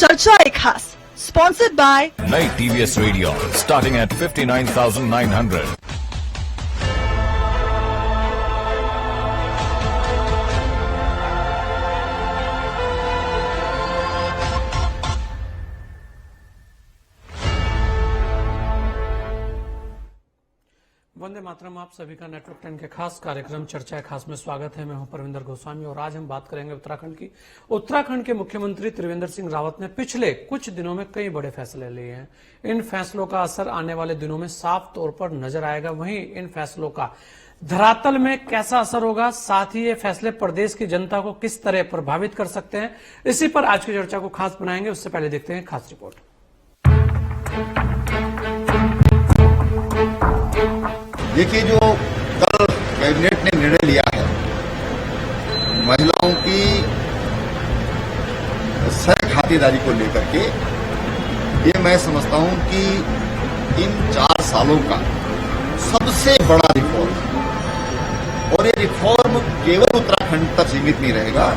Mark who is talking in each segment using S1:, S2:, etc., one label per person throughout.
S1: चर्चा एक खास स्पॉन्सर्ड बाय
S2: नई TVS radio starting at 59,900।
S3: Vande Mataram. आप सभी का नेटवर्क 10 के खास कार्यक्रम चर्चा खास में स्वागत है। मैं हूं परविंदर गोस्वामी और आज हम बात करेंगे उत्तराखंड की। उत्तराखंड के मुख्यमंत्री त्रिवेंद्र सिंह रावत ने पिछले कुछ दिनों में कई बड़े फैसले लिए हैं। इन फैसलों का असर आने वाले दिनों में साफ तौर पर नजर आएगा। वहीं इन फैसलों का धरातल में कैसा असर होगा, साथ ही ये फैसले प्रदेश की जनता को किस तरह प्रभावित कर सकते हैं, इसी पर आज की चर्चा को खास बनाएंगे। उससे पहले देखते हैं खास रिपोर्ट।
S4: देखिए, जो कल कैबिनेट ने निर्णय लिया है महिलाओं की सह खातेदारी को लेकर के, ये मैं समझता हूं कि इन 4 सालों का सबसे बड़ा रिफॉर्म है। और ये रिफॉर्म केवल उत्तराखंड तक सीमित नहीं रहेगा,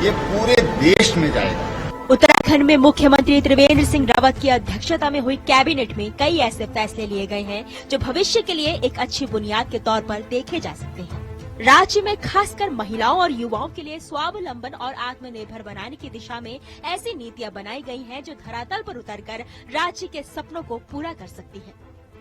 S4: ये पूरे देश में जाएगा।
S5: उत्तराखंड में मुख्यमंत्री त्रिवेंद्र सिंह रावत की अध्यक्षता में हुई कैबिनेट में कई ऐसे फैसले लिए गए हैं जो भविष्य के लिए एक अच्छी बुनियाद के तौर पर देखे जा सकते हैं। राज्य में खासकर महिलाओं और युवाओं के लिए स्वावलंबन और आत्मनिर्भर बनाने की दिशा में ऐसी नीतियां बनाई गई हैं जो धरातल पर उतरकर राज्य के सपनों को पूरा कर सकती है।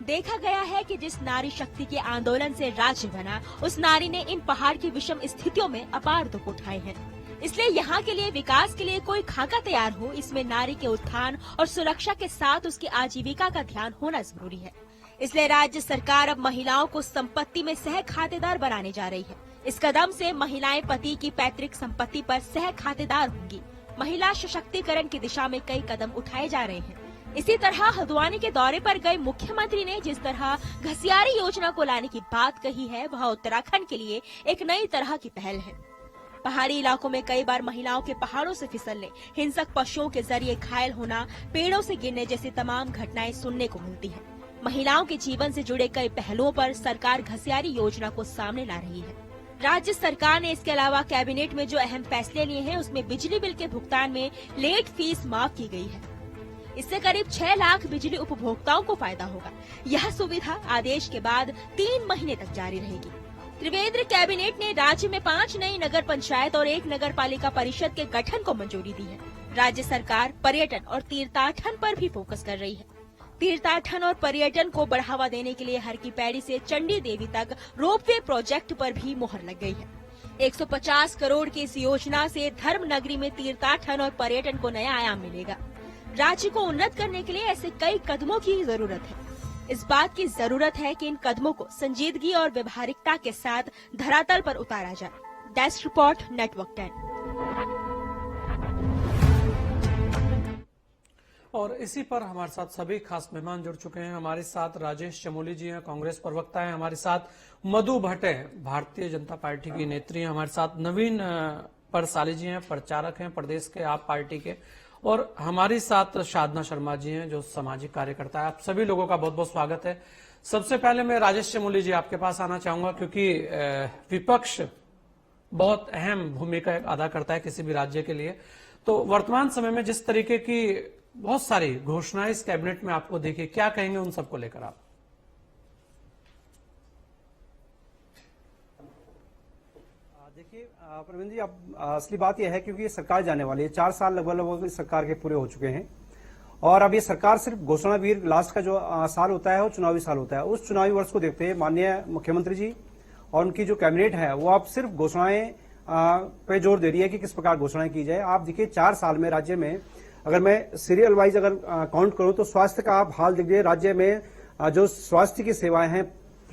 S5: देखा गया है कि जिस नारी शक्ति के आंदोलन से राज्य बना, उस नारी ने इन पहाड़ की विषम स्थितियों में अपार दुख उठाए हैं। इसलिए यहाँ के लिए विकास के लिए कोई खाका तैयार हो, इसमें नारी के उत्थान और सुरक्षा के साथ उसकी आजीविका का ध्यान होना जरूरी है। इसलिए राज्य सरकार अब महिलाओं को संपत्ति में सह खातेदार बनाने जा रही है। इस कदम से महिलाएं पति की पैतृक संपत्ति पर सह खातेदार होंगी। महिला सशक्तिकरण की दिशा में कई कदम उठाए जा रहे हैं। इसी तरह हल्द्वानी के दौरे पर गए मुख्यमंत्री ने जिस तरह घसियारी योजना को लाने की बात कही है, वह उत्तराखंड के लिए एक नई तरह की पहल है। पहाड़ी इलाकों में कई बार महिलाओं के पहाड़ों से फिसलने, हिंसक पशुओं के जरिए घायल होना, पेड़ों से गिरने जैसी तमाम घटनाएं सुनने को मिलती हैं। महिलाओं के जीवन से जुड़े कई पहलुओं पर सरकार घसियारी योजना को सामने ला रही है। राज्य सरकार ने इसके अलावा कैबिनेट में जो अहम फैसले लिए हैं, उसमें बिजली बिल के भुगतान में लेट फीस माफ की गई है। इससे करीब 6 लाख बिजली उपभोक्ताओं को फायदा होगा। यह सुविधा आदेश के बाद 3 महीने तक जारी रहेगी। त्रिवेंद्र कैबिनेट ने राज्य में 5 नई नगर पंचायत और 1 नगर पालिका परिषद के गठन को मंजूरी दी है। राज्य सरकार पर्यटन और तीर्थाटन पर भी फोकस कर रही है। तीर्थाटन और पर्यटन को बढ़ावा देने के लिए हर की पैड़ी से चंडी देवी तक रोपवे प्रोजेक्ट पर भी मुहर लग गई है। 150 करोड़ की इस योजना से धर्म नगरी में तीर्थाटन और पर्यटन को नया आयाम मिलेगा। राज्य को उन्नत करने के लिए ऐसे कई कदमों की जरूरत है। इस बात की जरूरत है कि इन कदमों को संजीदगी और व्यवहारिकता के साथ धरातल पर उतारा जाए। Desk report, network 10।
S3: और इसी पर हमारे साथ सभी खास मेहमान जुड़ चुके हैं। हमारे साथ राजेश चमोली जी हैं, कांग्रेस प्रवक्ता हैं। हमारे साथ मधु भट्ट हैं, भारतीय जनता पार्टी की नेत्री हैं। हमारे साथ नवीन परसाली जी हैं, प्रचारक हैं प्रदेश के आप पार्टी के। और हमारे साथ साधना शर्मा जी हैं, जो सामाजिक कार्यकर्ता है। आप सभी लोगों का बहुत बहुत स्वागत है। सबसे पहले मैं राजेश चमोली जी आपके पास आना चाहूंगा, क्योंकि विपक्ष बहुत अहम भूमिका अदा करता है किसी भी राज्य के लिए। तो वर्तमान समय में जिस तरीके की बहुत सारी घोषणाएं इस कैबिनेट में आपको देखी, क्या कहेंगे उन सबको लेकर आप?
S6: देखिए प्रवीण जी, अब असली बात यह है क्योंकि ये सरकार जाने वाली है। 4 साल लगभग सरकार के पूरे हो चुके हैं और अब ये सरकार सिर्फ घोषणावीर, लास्ट का जो साल होता है वो चुनावी साल होता है। उस चुनावी वर्ष को देखते हुए माननीय मुख्यमंत्री जी और उनकी जो कैबिनेट है वो अब सिर्फ घोषणाएं पे जोर दे रही है कि किस प्रकार घोषणाएं की जाए। आप देखिए 4 साल में राज्य में, अगर मैं सीरियल वाइज अगर काउंट करूं तो स्वास्थ्य का आप हाल देखिए। राज्य में जो स्वास्थ्य की सेवाएं हैं,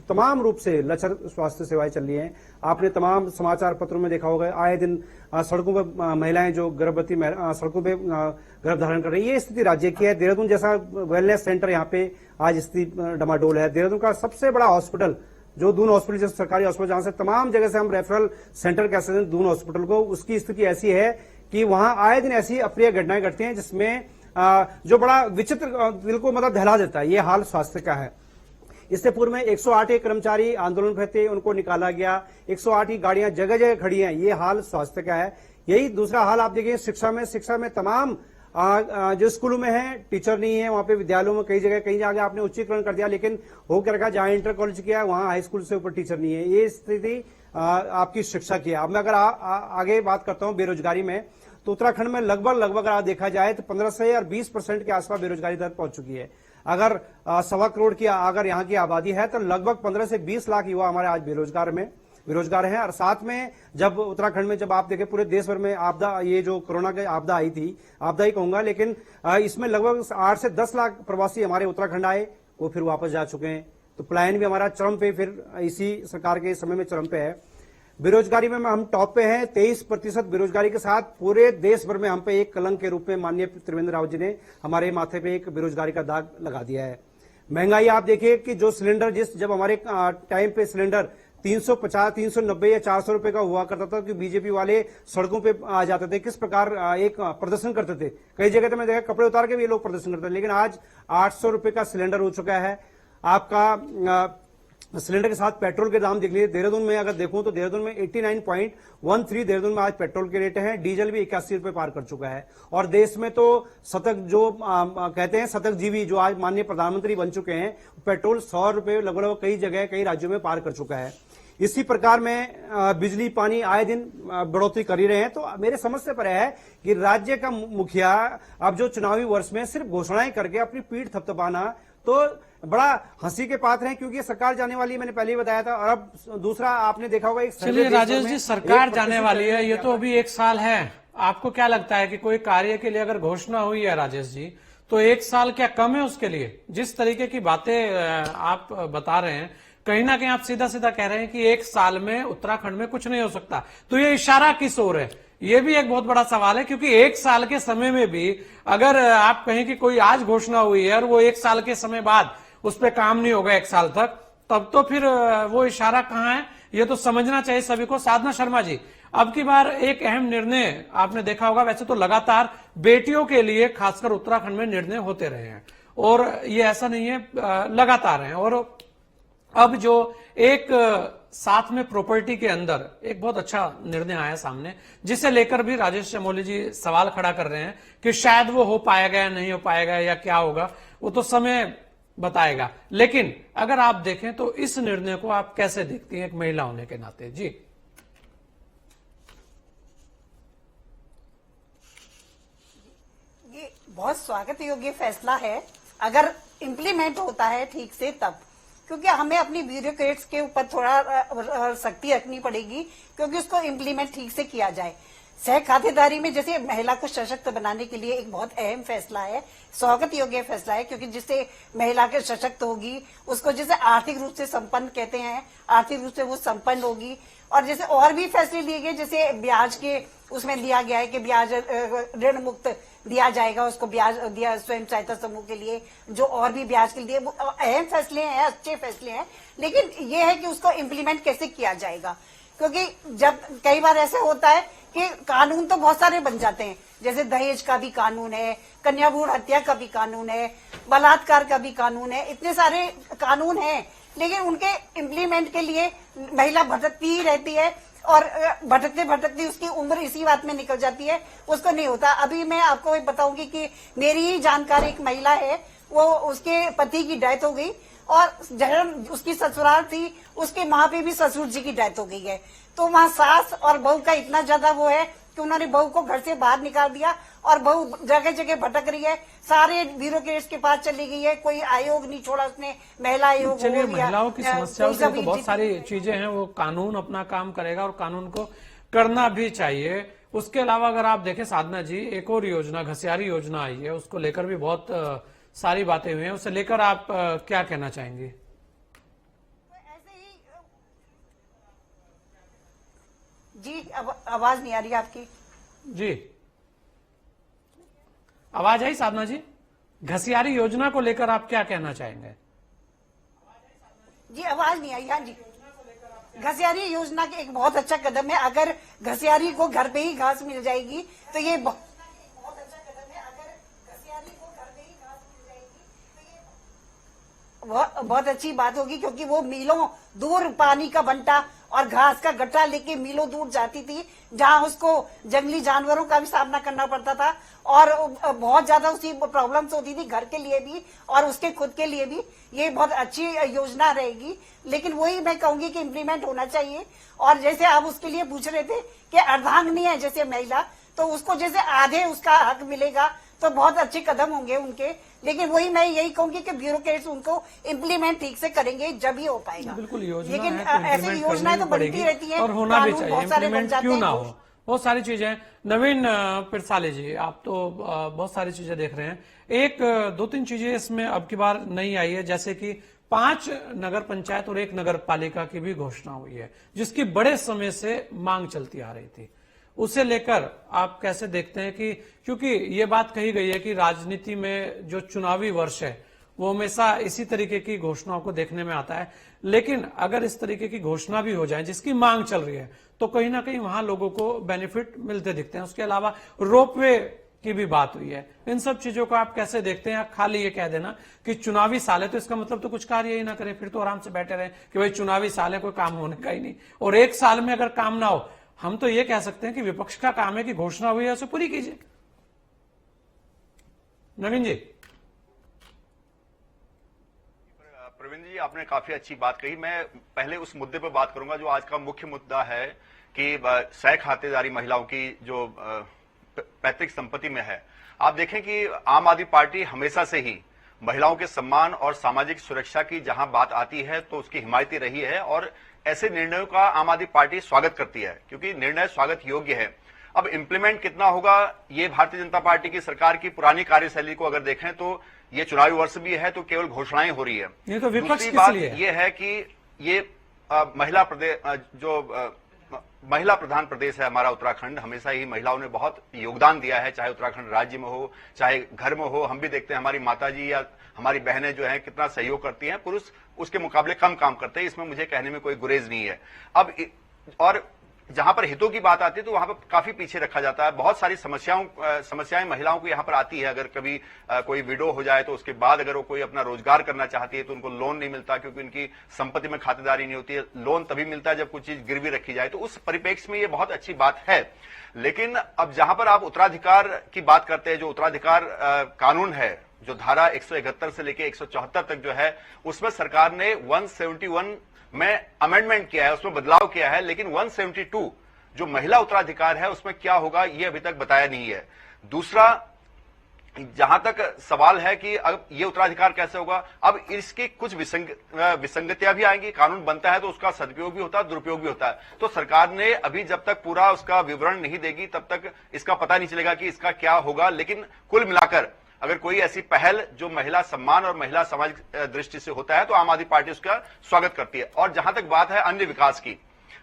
S6: तमाम रूप से लचर स्वास्थ्य सेवाएं चल रही हैं। आपने तमाम समाचार पत्रों में देखा होगा, आए दिन सड़कों पर महिलाएं जो गर्भवती सड़कों पे गर्भ धारण कर रही है। ये स्थिति राज्य की है। देहरादून जैसा वेलनेस सेंटर यहाँ पे आज स्थिति डमाडोल है। देहरादून का सबसे बड़ा हॉस्पिटल जो दून हॉस्पिटल, जैसे सरकारी हॉस्पिटल जहां से तमाम जगह से हम रेफरल सेंटर कह सकते हैं दून हॉस्पिटल को, उसकी स्थिति ऐसी है कि वहां आए दिन ऐसी अप्रिय घटनाएं घटती हैं जिसमें जो बड़ा विचित्र दिल को मतलब दहला देता है। ये हाल स्वास्थ्य का है। इससे पूर्व में 108 के कर्मचारी आंदोलन पे थे, उनको निकाला गया। 108 की गाड़ियां जगह जगह खड़ी हैं। ये हाल स्वास्थ्य का है। यही दूसरा हाल आप देखिए शिक्षा में तमाम जो स्कूलों में है टीचर नहीं है, वहां पे विद्यालयों में कई जगह आपने उच्चीकरण कर दिया, लेकिन हो क्या रखा, जहां इंटर कॉलेज किया वहां हाई स्कूल से ऊपर टीचर नहीं है। ये स्थिति आपकी शिक्षा की है। अब मैं अगर आगे बात करता हूं बेरोजगारी में, तो उत्तराखंड में लगभग अगर आप देखा जाए तो 15 से और 20% के आसपास बेरोजगारी दर पहुंच चुकी है। अगर 1.25 करोड़ की अगर यहाँ की आबादी है तो लगभग 15 से 20 लाख युवा हमारे आज बेरोजगार हैं। और साथ में जब उत्तराखंड में जब आप देखें पूरे देश भर में आपदा, ये जो कोरोना की आपदा आई थी, आपदा ही कहूंगा, लेकिन इसमें लगभग 8 से 10 लाख प्रवासी हमारे उत्तराखंड आए, वो फिर वापस जा चुके हैं। तो पलायन भी हमारा चरम पे, फिर इसी सरकार के समय में चरम पे है। बेरोजगारी में हम टॉप पे हैं, 23% बेरोजगारी के साथ पूरे देश भर में हम पे एक कलंक के रूप में माननीय त्रिवेंद्र रावत जी ने हमारे माथे पे एक बेरोजगारी का दाग लगा दिया है। महंगाई आप देखिए कि जो सिलेंडर जब हमारे टाइम पे सिलेंडर 350, 390 या 400 रुपए का हुआ करता था कि बीजेपी वाले सड़कों पे आ जाते थे, किस प्रकार एक प्रदर्शन करते थे। कई जगह तो मैं देखा कपड़े उतार के भी ये लोग प्रदर्शन करते थे, लेकिन आज 800 रुपए का सिलेंडर हो चुका है। आपका सिलेंडर के साथ पेट्रोल के दाम देख लीजिए। देहरादून में अगर देखूं तो देहरादून में 89.13 देहरादून में आज पेट्रोल के रेट हैं। डीजल भी 81 रुपए पार कर चुका है। और देश में तो शतक जो कहते हैं शतक जीवी जो आज माननीय प्रधानमंत्री बन चुके हैं, पेट्रोल 100 रुपए लगभग कई जगह कई राज्यों में पार कर चुका है। इसी प्रकार में बिजली पानी आए दिन बढ़ोतरी कर ही रहे हैं। तो मेरे समझ से पर है कि राज्य का मुखिया अब जो चुनावी वर्ष में सिर्फ घोषणाएं करके अपनी पीठ थपथपाना तो बड़ा हंसी के पात्र है, क्योंकि सरकार जाने वाली है, मैंने पहले ही बताया था। और अब दूसरा आपने देखा होगा एक
S3: चलिए राजेश जी, सरकार जाने वाली है, ये तो अभी 1 साल है। आपको क्या लगता है कि कोई कार्य के लिए अगर घोषणा हुई है राजेश जी, तो 1 साल क्या कम है उसके लिए? जिस तरीके की बातें आप बता रहे हैं, कहीं ना कहीं आप सीधा सीधा कह रहे हैं कि 1 साल में उत्तराखंड में कुछ नहीं हो सकता। तो ये इशारा किस ओर है? ये भी एक बहुत बड़ा सवाल है, क्योंकि 1 साल के समय में भी अगर आप कहें कि कोई आज घोषणा हुई है और वो 1 साल के समय बाद उस पर काम नहीं होगा 1 साल तक, तब तो फिर वो इशारा कहां है? ये तो समझना चाहिए सभी को। साधना शर्मा जी, अब की बार एक अहम निर्णय आपने देखा होगा, वैसे तो लगातार बेटियों के लिए खासकर उत्तराखंड में निर्णय होते रहे हैं और ये ऐसा नहीं है, लगातार है। और अब जो एक साथ में प्रॉपर्टी के अंदर एक बहुत अच्छा निर्णय आया सामने, जिसे लेकर भी राजेश चमोली जी सवाल खड़ा कर रहे हैं कि शायद वो हो पाएगा या नहीं हो पाएगा या क्या होगा, वो तो समय बताएगा। लेकिन अगर आप देखें तो इस निर्णय को आप कैसे देखती हैं एक महिला होने के नाते? जी
S7: ये बहुत स्वागत योग्य फैसला है अगर इम्प्लीमेंट होता है ठीक से तब, क्योंकि हमें अपनी ब्यूरोक्रेट्स के ऊपर थोड़ा सख्ती रखनी पड़ेगी, क्योंकि उसको इम्प्लीमेंट ठीक से किया जाए। सह खातेदारी में जैसे महिला को सशक्त बनाने के लिए एक बहुत अहम फैसला है, स्वागत योग्य फैसला है, क्योंकि जिससे महिला के सशक्त होगी, उसको जैसे आर्थिक रूप से संपन्न कहते हैं, आर्थिक रूप से वो संपन्न होगी। और जैसे और भी फैसले लिए गए, जैसे ब्याज के उसमें दिया गया है कि ब्याज ऋण मुक्त दिया जाएगा, उसको ब्याज दिया स्वयं सहायता समूह के लिए, जो और भी ब्याज के लिए अहम फैसले हैं, अच्छे फैसले हैं। लेकिन ये है कि उसको इम्प्लीमेंट कैसे किया जाएगा, क्योंकि जब कई बार ऐसा होता है कि कानून तो बहुत सारे बन जाते हैं, जैसे दहेज का भी कानून है, कन्या भ्रूण हत्या का भी कानून है, बलात्कार का भी कानून है, इतने सारे कानून हैं, लेकिन उनके इम्प्लीमेंट के लिए महिला भटकती ही रहती है और भटकते भटकते उसकी उम्र इसी बात में निकल जाती है, उसको नहीं होता। अभी मैं आपको बताऊंगी कि मेरी ही जानकार एक महिला है, वो उसके पति की डेथ हो गई और जब उसकी ससुराल थी उसके वहां पे भी ससुर जी की डेथ हो गई है। तो वहाँ सास और बहू का इतना ज्यादा वो है कि उन्होंने बहू को घर से बाहर निकाल दिया और बहू जगह जगह भटक रही है, सारे ब्यूरोक्रेट्स के पास चली गई है, कोई आयोग नहीं छोड़ा उसने, महिला आयोग।
S3: चलिए, महिलाओं की समस्याओं से तो बहुत सारी चीजें हैं, वो कानून अपना काम करेगा और कानून को करना भी चाहिए। उसके अलावा अगर आप देखें साधना जी, एक और योजना घसियारी योजना आई है, उसको लेकर भी बहुत सारी बातें हुई हैं, उसे लेकर आप क्या कहना चाहेंगे?
S7: जी आवाज नहीं आ रही आपकी। जी
S3: आवाज आई साधना जी? घसियारी योजना को लेकर आप क्या कहना चाहेंगे?
S7: जी आवाज नहीं आई। हाँ जी, घसियारी योजना के एक बहुत अच्छा कदम है। अगर घसियारी को घर पे ही घास मिल जाएगी तो ये बहुत अच्छा कदम है। अगर घसियारी को घर पे ही घास मिल जाएगी तो ये बहुत अच्छी बात होगी, क्योंकि वो मीलों दूर पानी का बंटा और घास का गट्टा लेके मीलों दूर जाती थी, जहां उसको जंगली जानवरों का भी सामना करना पड़ता था और बहुत ज्यादा उसी प्रॉब्लम्स होती थी घर के लिए भी और उसके खुद के लिए भी। ये बहुत अच्छी योजना रहेगी, लेकिन वही मैं कहूंगी कि इम्प्लीमेंट होना चाहिए। और जैसे आप उसके लिए पूछ रहे थे कि अर्धांगिनी है जैसे महिला, तो उसको जैसे आधे उसका हक मिलेगा तो बहुत अच्छे कदम होंगे उनके। लेकिन वही मैं यही कहूंगी कि ब्यूरोक्रेट्स उनको इम्प्लीमेंट ठीक से करेंगे जब ही हो पाएगा।
S3: बिल्कुल योजना
S7: लेकिन
S3: है तो
S7: ऐसी
S3: implement
S7: योजनाएं तो
S3: करनी
S7: बनती
S3: पड़ेगी
S7: रहती है
S3: और होना भी
S7: कानून
S3: चाहिए।
S7: बहुत सारे बन
S3: इम्प्लीमेंट
S7: जाते
S3: क्यों
S7: हैं।
S3: ना हो, बहुत सारी चीजें हैं। नवीन पिरसाले जी, आप तो बहुत सारी चीजें देख रहे हैं। एक दो तीन चीजें इसमें अब की बार नई आई है, जैसे कि 5 नगर पंचायत और 1 नगर पालिका की भी घोषणा हुई है, जिसकी बड़े समय से मांग चलती आ रही थी। उसे लेकर आप कैसे देखते हैं कि, क्योंकि ये बात कही गई है कि राजनीति में जो चुनावी वर्ष है वो हमेशा इसी तरीके की घोषणाओं को देखने में आता है, लेकिन अगर इस तरीके की घोषणा भी हो जाए जिसकी मांग चल रही है तो कहीं ना कहीं वहां लोगों को बेनिफिट मिलते दिखते हैं। उसके अलावा रोपवे की भी बात हुई है। इन सब चीजों को आप कैसे देखते हैं? खाली ये कह देना कि चुनावी साल है तो इसका मतलब तो कुछ कार्य ही ना करें, फिर तो आराम से बैठे रहे कि भाई चुनावी साल है, कोई काम होने का ही नहीं। और 1 साल में अगर काम ना हो, हम तो ये कह सकते हैं कि विपक्ष का काम है कि घोषणा हुई है उसे पूरी कीजिए। नवीन जी।
S8: प्रवीण जी, आपने काफी अच्छी बात कही। मैं पहले उस मुद्दे पर बात करूंगा जो आज का मुख्य मुद्दा है कि सह खातेदारी महिलाओं की जो पैतृक संपत्ति में है। आप देखें कि आम आदमी पार्टी हमेशा से ही महिलाओं के सम्मान और सामाजिक सुरक्षा की जहां बात आती है तो उसकी हिमायती रही है और ऐसे निर्णयों का आम आदमी पार्टी स्वागत करती है, क्योंकि निर्णय स्वागत योग्य है। अब इम्प्लीमेंट कितना होगा, ये भारतीय जनता पार्टी की सरकार की पुरानी कार्यशैली को अगर देखें तो ये चुनावी वर्ष भी है तो केवल घोषणाएं हो रही है।
S3: ये तो विपक्ष
S8: दूसरी
S3: किस
S8: बात
S3: लिए?
S8: ये है कि ये महिला प्रधान प्रदेश है हमारा उत्तराखंड। हमेशा ही महिलाओं ने बहुत योगदान दिया है, चाहे उत्तराखंड राज्य में हो चाहे घर में हो। हम भी देखते हैं हमारी माताजी या हमारी बहनें जो हैं कितना सहयोग करती हैं, पुरुष उसके मुकाबले कम काम करते हैं, इसमें मुझे कहने में कोई गुरेज नहीं है। अब और जहां पर हितों की बात आती है तो वहां पर काफी पीछे रखा जाता है। बहुत सारी समस्याएं महिलाओं को यहां पर आती है। अगर कभी कोई विडो हो जाए तो उसके बाद अगर वो कोई अपना रोजगार करना चाहती है तो उनको लोन नहीं मिलता, क्योंकि उनकी संपत्ति में खातेदारी नहीं होती है। लोन तभी मिलता है जब कुछ चीज गिरवी रखी जाए, तो उस परिप्रेक्ष्य में ये बहुत अच्छी बात है। लेकिन अब जहां पर आप उत्तराधिकार की बात करते हैं, जो उत्तराधिकार कानून है, जो धारा 171 से लेकर 174 तक जो है, उसमें सरकार ने 171 में अमेंडमेंट किया है, उसमें बदलाव किया है। लेकिन 172 जो महिला उत्तराधिकार है उसमें क्या होगा ये अभी तक बताया नहीं है। दूसरा, जहां तक सवाल है कि अब ये उत्तराधिकार कैसे होगा, अब इसकी कुछ विसंगतियां भी आएंगी। कानून बनता है तो उसका सदुपयोग भी होता है, दुरुपयोग भी होता है। तो सरकार ने अभी जब तक पूरा उसका विवरण नहीं देगी तब तक इसका पता नहीं चलेगा कि इसका क्या होगा। लेकिन कुल मिलाकर अगर कोई ऐसी पहल जो महिला सम्मान और महिला सामाजिक दृष्टि से होता है तो आम आदमी पार्टी उसका स्वागत करती है। और जहां तक बात है अन्य विकास की,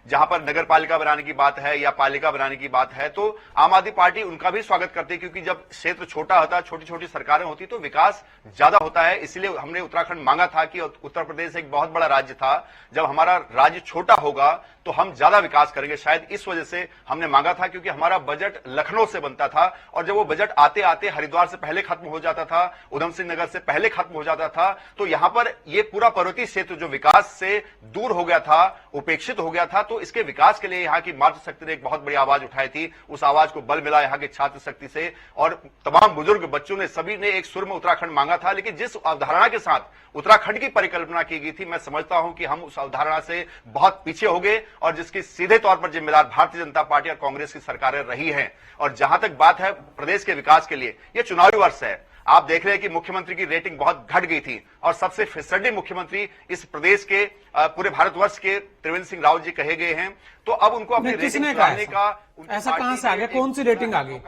S8: जहां पर नगर पालिका बनाने की बात है या पालिका बनाने की बात है, तो आम आदमी पार्टी उनका भी स्वागत करती है, क्योंकि जब क्षेत्र छोटा होता है, छोटी छोटी सरकारें होती तो विकास ज्यादा होता है। इसलिए हमने उत्तराखंड मांगा था कि उत्तर प्रदेश एक बहुत बड़ा राज्य था, जब हमारा राज्य छोटा होगा तो हम ज्यादा विकास करेंगे। शायद इस वजह से हमने मांगा था, क्योंकि हमारा बजट लखनऊ से बनता था और जब वो बजट आते आते हरिद्वार से पहले खत्म हो जाता था, उधम सिंह नगर से पहले खत्म हो जाता था, तो यहां पर ये पूरा पर्वतीय क्षेत्र जो विकास से दूर हो गया था, उपेक्षित हो गया था, तो इसके विकास के लिए यहाँ की मातृशक्ति ने एक बहुत बड़ी आवाज उठाई थी। उस आवाज को बल मिला यहाँ की छात्र शक्ति से और तमाम बुजुर्ग बच्चों ने, सभी ने एक सुर में उत्तराखंड मांगा था। लेकिन जिस अवधारणा के साथ उत्तराखंड की परिकल्पना की गई थी, मैं समझता हूं कि हम उस अवधारणा से बहुत पीछे हो गए और जिसकी सीधे तौर पर जिम्मेदार भारतीय जनता पार्टी और कांग्रेस की सरकारें रही हैं। और जहां तक बात है प्रदेश के विकास के लिए, यह चुनावी वर्ष है। आप देख रहे हैं कि मुख्यमंत्री की रेटिंग बहुत घट गई थी और सबसे फिसड्डी मुख्यमंत्री इस प्रदेश के पूरे भारतवर्ष के त्रिवेंद्र सिंह रावत जी कहे गए हैं। तो अब उनको अपनी रेटिंग सुधारने का,
S3: ऐसा कहां से आ गया? कौन सी रेटिंग आ गई?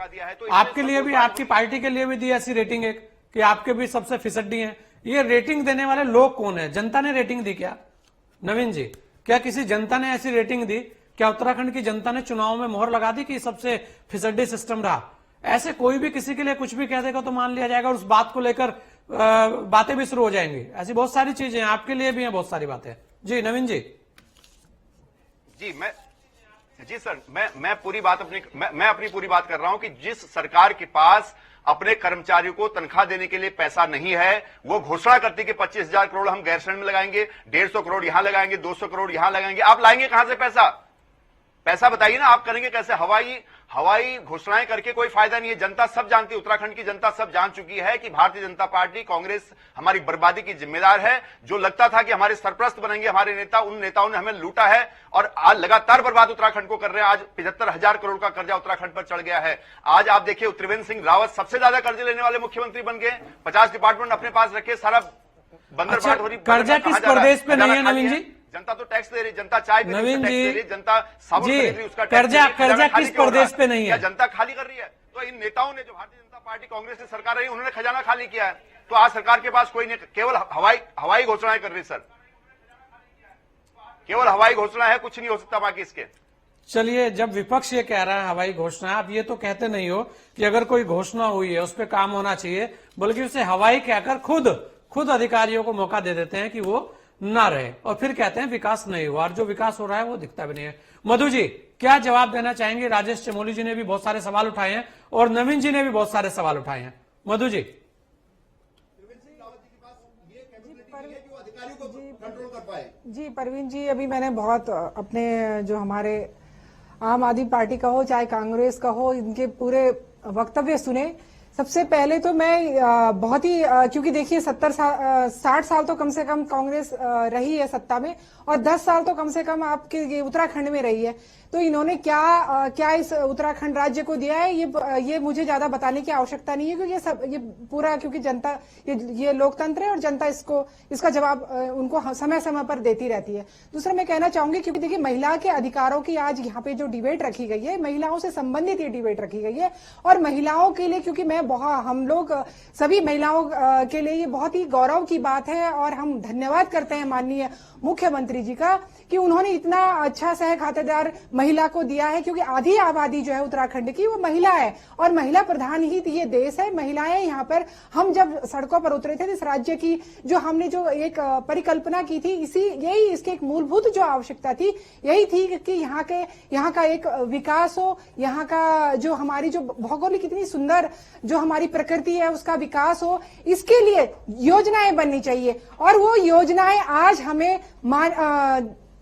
S3: आपके लिए भी, आपकी पार्टी के लिए भी दी ऐसी रेटिंग एक कि आपके भी सबसे फिसड्डी है? ये रेटिंग देने वाले लोग कौन है? जनता ने रेटिंग दी क्या? नवीन जी, क्या किसी जनता ने ऐसी रेटिंग दी? क्या उत्तराखंड की जनता ने चुनाव में मोहर लगा दी कि सबसे फिसड्डी सिस्टम रहा? ऐसे कोई भी किसी के लिए कुछ भी कह देगा तो मान लिया जाएगा और उस बात को लेकर बातें भी शुरू हो जाएंगी। ऐसी बहुत सारी चीजें हैं, आपके लिए भी हैं बहुत सारी बातें। जी नवीन जी।
S8: जी सर, मैं पूरी बात मैं अपनी पूरी बात कर रहा हूं कि जिस सरकार के पास अपने कर्मचारियों को तनख्वाह देने के लिए पैसा नहीं है। वो घोषणा करती कि 25,000 करोड़ हम गैरसैंण में लगाएंगे, 150 करोड़ यहां लगाएंगे, 200 करोड़ यहां लगाएंगे। आप लाएंगे कहां से पैसा बताइए ना, आप करेंगे कैसे? हवाई घोषणाएं करके कोई फायदा नहीं है। जनता सब जानती है, उत्तराखंड की जनता सब जान चुकी है कि भारतीय जनता पार्टी, कांग्रेस हमारी बर्बादी की जिम्मेदार है। जो लगता था कि हमारे सरप्रस्त बनेंगे हमारे नेता, उन नेताओं ने हमें लूटा है और आज लगातार बर्बाद उत्तराखंड को कर रहे हैं। आज 75,000 करोड़ का कर्जा उत्तराखंड पर चढ़ गया है। आज आप देखिए त्रिवेंद्र सिंह रावत सबसे ज्यादा कर्जे लेने वाले मुख्यमंत्री बन गए। 50 डिपार्टमेंट अपने पास रखे, सारा बंदरबाट हो रही।
S3: कर्जा किस प्रदेश पे नहीं है नवीन जी?
S8: जनता तो टैक्स दे रही, जनता चाय पी रही, टैक्स दे रही, जनता साबुन खरीद रही, उसका
S3: कर्जा किस प्रदेश पे नहीं है?
S8: जनता खाली कर रही है। तो इन नेताओं ने, जो भारतीय जनता पार्टी कांग्रेस की सरकार रही, उन्होंने खजाना खाली किया है। तो आज सरकार के पास कोई नहीं, केवल हवाई घोषणाएं कर रही सर, केवल हवाई घोषणा है, कुछ नहीं हो सकता बाकी इसके।
S3: चलिए, जब विपक्ष ये कह रहा है हवाई घोषणा, आप ये तो कहते नहीं हो कि अगर कोई घोषणा हुई है उस पर काम होना चाहिए, बल्कि उसे हवाई कहकर खुद अधिकारियों को मौका दे देते हैं कि वो ना रहे, और फिर कहते हैं विकास नहीं हुआ, और जो विकास हो रहा है वो दिखता भी नहीं है। मधु जी, क्या जवाब देना चाहेंगे? राजेश चमोली जी ने भी बहुत सारे सवाल उठाए हैं और नवीन जी ने भी बहुत सारे सवाल उठाए हैं। मधु जी,
S9: जी परवीन जी, अभी मैंने बहुत अपने जो हमारे आम आदमी पार्टी का हो चाहे कांग्रेस का हो, इनके पूरे वक्तव्य सुने। सबसे पहले तो मैं बहुत ही क्योंकि देखिए 60 साल तो कम से कम कांग्रेस रही है सत्ता में, और 10 साल तो कम से कम आपके उत्तराखंड में रही है। तो इन्होंने क्या इस उत्तराखंड राज्य को दिया है, ये मुझे ज्यादा बताने की आवश्यकता नहीं है, क्योंकि ये पूरा, क्योंकि जनता, ये लोकतंत्र है और जनता इसका जवाब उनको समय समय पर देती रहती है। दूसरा मैं कहना चाहूंगी, क्योंकि देखिए महिला के अधिकारों की आज यहाँ पे जो डिबेट रखी गई है, महिलाओं से संबंधित ये डिबेट रखी गई है, और महिलाओं के लिए, क्योंकि हम लोग सभी महिलाओं के लिए ये बहुत ही गौरव की बात है, और हम धन्यवाद करते हैं माननीय मुख्यमंत्री जी का कि उन्होंने इतना अच्छा सह खातेदार महिला को दिया है, क्योंकि आधी आबादी जो है उत्तराखंड की वो महिला है, और महिला प्रधान ही ये देश है। महिलाएं यहाँ पर, हम जब सड़कों पर उतरे थे इस राज्य की, जो हमने जो एक परिकल्पना की थी, यही इसकी एक मूलभूत जो आवश्यकता थी, यही थी कि यहाँ का एक विकास हो, यहाँ का जो हमारी जो भौगोलिक इतनी सुंदर जो हमारी प्रकृति है उसका विकास हो। इसके लिए योजनाएं बननी चाहिए, और वो योजनाएं आज हमें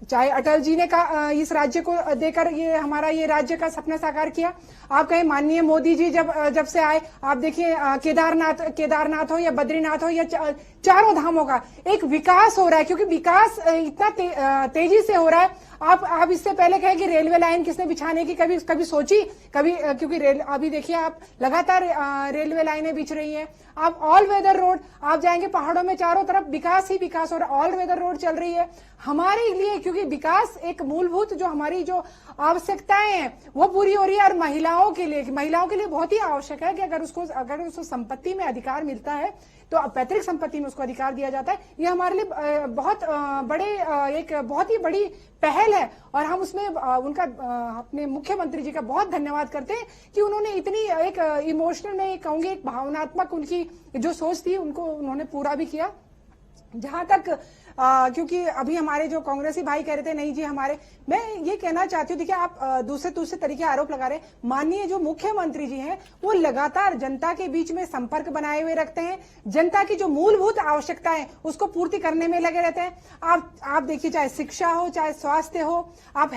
S9: चाहे अटल जी ने इस राज्य को देकर ये राज्य का सपना साकार किया। आप कहें माननीय मोदी जी जब से आए, आप देखिए केदारनाथ हो या बद्रीनाथ हो या चारों धामों का एक विकास हो रहा है, क्योंकि विकास इतना तेजी से हो रहा है। आप इससे पहले कहे कि रेलवे लाइन किसने बिछाने की कभी सोची, क्योंकि अभी देखिए आप लगातार रेलवे लाइनें बिछ रही हैं। आप ऑल वेदर रोड, आप जाएंगे पहाड़ों में, चारों तरफ विकास ही विकास और ऑल वेदर रोड चल रही है हमारे लिए, क्योंकि विकास एक मूलभूत जो हमारी जो आवश्यकताएं हैं वो पूरी हो रही है। और महिलाओं के लिए बहुत ही आवश्यक है कि अगर उसको संपत्ति में अधिकार मिलता है तो पैतृक संपत्ति में उसको अधिकार दिया जाता है। ये हमारे लिए एक बहुत ही बड़ी पहल है, और हम उसमें उनका अपने मुख्यमंत्री जी का बहुत धन्यवाद करते हैं कि उन्होंने इतनी एक इमोशनल, मैं कहूंगी एक भावनात्मक उनकी जो सोच थी उनको उन्होंने पूरा भी किया। जहां तक क्योंकि अभी हमारे जो कांग्रेसी भाई कह रहे थे नहीं जी मैं ये कहना चाहती हूँ, देखिए आप दूसरे तरीके आरोप लगा रहे हैं। माननीय जो मुख्यमंत्री जी हैं वो लगातार जनता के बीच में संपर्क बनाए हुए रखते हैं, जनता की जो मूलभूत आवश्यकताएं उसको पूर्ति करने में लगे रहते हैं। आप देखिए, चाहे शिक्षा हो, चाहे स्वास्थ्य हो, आप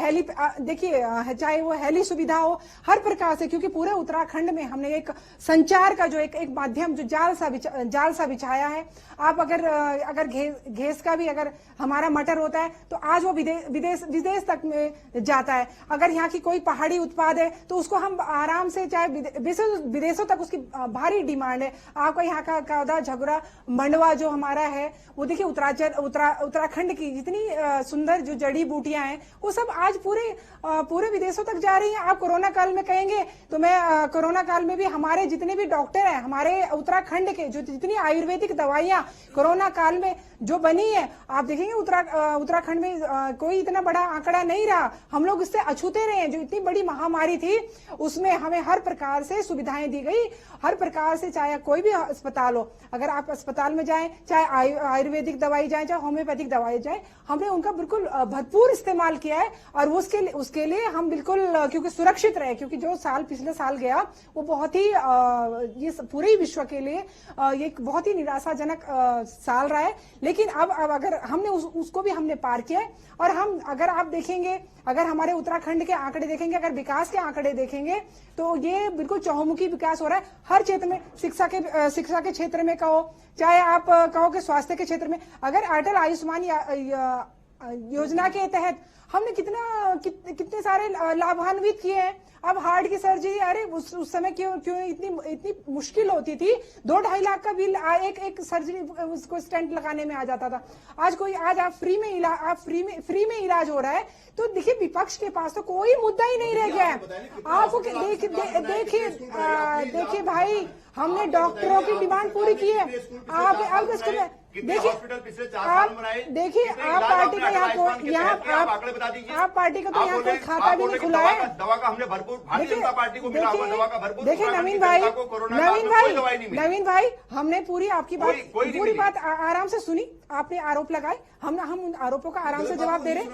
S9: देखिए चाहे वो हेली सुविधा हो, हर प्रकार से, क्योंकि पूरे उत्तराखंड में हमने एक संचार का जो एक माध्यम जो जाल सा बिछाया है। आप अगर घेस का भी अगर हमारा मटर होता है तो आज वो विदेश तक में जाता है। अगर यहाँ की कोई पहाड़ी उत्पाद है तो उसको हम आराम से, चाहे विदेशों तक उसकी भारी डिमांड है। आपका यहाँ का कावदा, झगड़ा, मंडवा जो हमारा है वो देखिए, उत्तराखंड की जितनी सुंदर जो जड़ी बूटियां हैं वो सब आज पूरे विदेशों तक जा रही हैं। आप कोरोना काल में कहेंगे तो मैं कोरोना काल में भी हमारे जितने भी डॉक्टर हैं, हमारे उत्तराखंड के जो जितनी आयुर्वेदिक दवाइयां कोरोना काल में जो बनी है आप देखेंगे उत्तराखंड में कोई इतना बड़ा आंकड़ा नहीं रहा, हम लोग इससे अछूते रहे हैं। जो इतनी बड़ी महामारी थी उसमें हमें हर प्रकार से सुविधाएं दी गई, हर प्रकार से, चाहे कोई भी अस्पताल हो, अगर आप अस्पताल में जाएं, चाहे आयुर्वेदिक दवाई जाए, चाहे होम्योपैथिक दवाई जाए, हमने उनका बिल्कुल भरपूर इस्तेमाल किया है। और उसके लिए हम बिल्कुल क्योंकि सुरक्षित रहे, क्योंकि जो साल पिछले साल गया वो बहुत ही ये पूरे विश्व के लिए ये एक बहुत ही निराशाजनक साल रहा है। लेकिन अब अगर हमने उसको भी हमने पार किया है। और हम अगर आप देखेंगे, अगर हमारे उत्तराखंड के आंकड़े देखेंगे, अगर विकास के आंकड़े देखेंगे तो ये बिल्कुल चहुमुखी विकास हो रहा है हर क्षेत्र में। शिक्षा के क्षेत्र में कहो, चाहे आप कहो कि स्वास्थ्य के क्षेत्र में, अगर अटल आयुष्मान योजना के तहत हमने कितने सारे लाभान्वित किए हैं। अब हार्ट की सर्जरी, अरे उस समय क्यों इतनी मुश्किल होती थी, 2-2.5 लाख का बिल एक सर्जरी उसको स्टेंट लगाने में आ जाता था। आज आप फ्री में इलाज हो रहा है। तो देखिए विपक्ष के पास तो कोई मुद्दा ही नहीं रह गया है। आपको देखिए भाई, हमने डॉक्टरों की डिमांड पूरी की है। आप इसको देखिए, आप पार्टी का आप पार्टी का तो यहाँ कोई खाता भी नहीं खुला है।
S8: दवा का हमने भरपूर, भारतीय जनता पार्टी को मिला हुआ दवा का भरपूर।
S9: देखिए नवीन भाई, हमने पूरी आपकी पूरी बात आराम से सुनी, आपने आरोप लगाए, हम उन आरोपों का आराम से जवाब दे रहे हैं।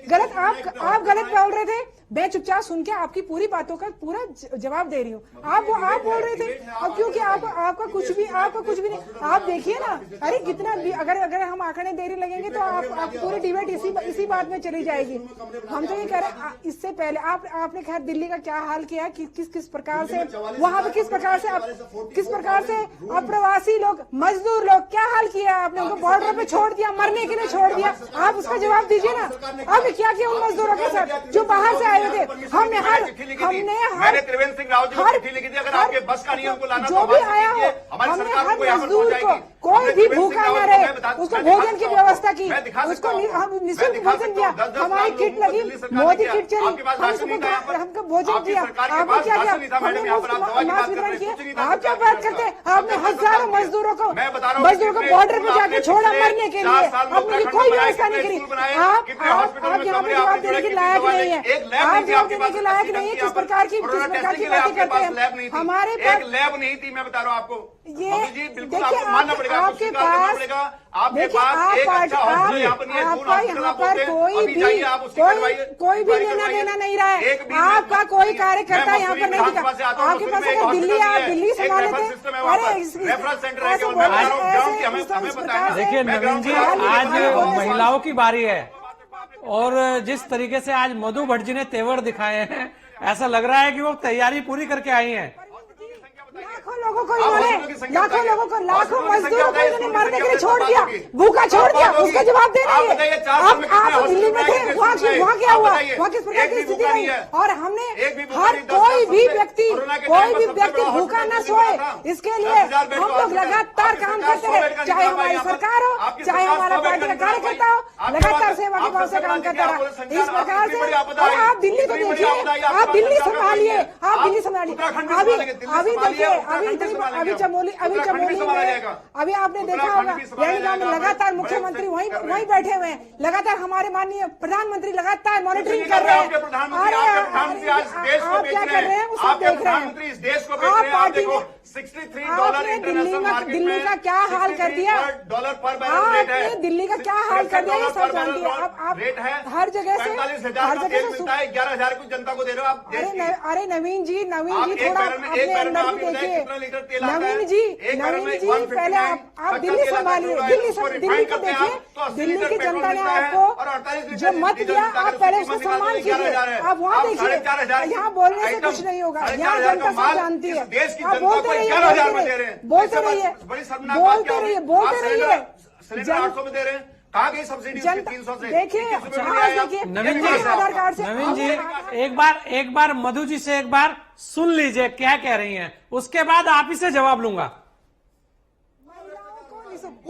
S9: गलत आप गलत बोल रहे थे, मैं चुपचाप सुन के आपकी पूरी बातों का पूरा जवाब दे रही हूँ। आप बोल रहे थे, अब क्योंकि आपका कुछ भी नहीं। आप देखिए ना, अरे कितना अगर हम आंकड़े देरी लगेंगे तो आप पूरी डिबेट इसी बात में चली जाएगी। हम तो ये कह रहे हैं, इससे पहले आपने खैर दिल्ली का क्या हाल किया, किस प्रकार से वहां पे किस प्रकार से अप्रवासी लोग, मजदूर लोग क्या हाल किया आपने, उनको बॉर्डर पे छोड़ दिया, मरने के लिए छोड़ दिया। आप उसका जवाब दीजिए ना, अब क्या किया उन मजदूरों के साथ जो बाहर से आए थे। हमने
S8: त्रिवेंद्र सिंह रावत जी को चिट्ठी लिखी थी, अगर आपके बस का नहीं उनको लाना
S9: जो भी आया हो, हमने हर मजदूर को, कोई भी भूखा न रहे, उसको भोजन की व्यवस्था की, उसको निःशुल्क भोजन दिया। हमारी किट लगी, मोदी किट चली, हमको भोजन दिया। आपने क्या किया, हमने मास्क वितरण किया। आप क्या बात करते हैं, आपने हजारों मजदूरों को बॉर्डर पे जाके छोड़ा मरने के लिए, आपने कोई व्यवस्था नहीं करी। आप यहाँ पे जवाब देने के लायक नहीं है, आप जवाब देने के लायक नहीं है। किस प्रकार की बातें करते हैं हमारे पास,
S8: लैब नहीं थी, मैं बता रहा हूँ आपको।
S9: ये
S8: बिल्कुल आपको मानना पड़ेगा,
S9: आपके पास यहाँ पर कोई भी लेना देना नहीं रहा है। आपका कोई कार्यकर्ता यहाँ पर नहीं दिखा। आपके पास अगर दिल्ली संभाले थे,
S3: देखिए नवीन जी, आज महिलाओं की बारी है और जिस तरीके से आज मधु भट्ट जी ने तेवर दिखाए हैं, ऐसा लग रहा है कि वो तैयारी पूरी करके आई हैं।
S9: लाखों मजदूरों को इन्होंने मरने के लिए छोड़ दिया, भूखा छोड़ दिया, उसका जवाब दे रही है। आप दिल्ली में थे, वहाँ क्या हुआ, वहाँ किस प्रकार की स्थिति रही। और हमने हर कोई भी व्यक्ति भूखा न सोए, इसके लिए हम लोग लगातार काम करते रहे, चाहे हमारी सरकार हो, चाहे हमारा पार्टी का कार्यकर्ता हो, लगातार सेवा के भाव से काम करता रहा। इस प्रकार से और आप दिल्ली को देखिए, आप दिल्ली संभालिए। अभी देखिए, अभी चमोली में अभी आपने देखा होगा, रैणीगांव में लगातार मुख्यमंत्री वहीं बैठे हुए हैं, लगातार हमारे माननीय प्रधानमंत्री लगातार मॉनिटरिंग कर रहे हैं। आप क्या कर रहे हैं वो सब देख रहे हैं। आप पार्टी में आपने दिल्ली का क्या हाल कर दिया, आपने दिल्ली का क्या हाल कर दिया, ये सब जानती है। आप हर जगह से
S8: 11,000 कुछ जनता को दे रहे हो आप।
S9: अरे नवीन जी थोड़ा अपने अंदर भी देखिए। नवीन जी पहले आप दिल्ली संभालिए, दिल्ली को देखिए। दिल्ली की जनता ने आपको जो मत दिया, आप पहले उसका सम्मान कीजिए। आप वहाँ देखिए, यहाँ बोलने से कुछ नहीं होगा, यहाँ जनता सब जानती है। आप बोलते रहिए।
S8: कहाँ गई सब्सिडी 300 से?
S9: देखिए
S3: नवीन जी एक बार मधु जी से एक बार सुन लीजिए क्या कह रही हैं, उसके बाद आप ही से जवाब लूंगा।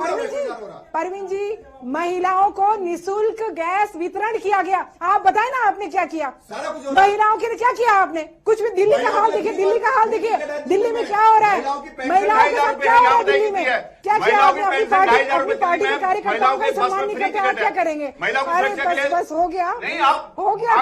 S9: परवीन जी महिलाओं को निशुल्क गैस वितरण किया गया। आप बताएं ना आपने क्या किया महिलाओं के लिए, क्या किया आपने? कुछ भी दिल्ली का हाल देखिए, दिल्ली का हाल देखिए, दिल्ली में क्या हो रहा है, महिलाओं के साथ क्या हो रहा है दिल्ली में, क्या किया आपने? अपनी पार्टी के कार्यकर्ताओं का सम्मान नहीं करके आप क्या करेंगे? अरे बस हो गया, हो गया,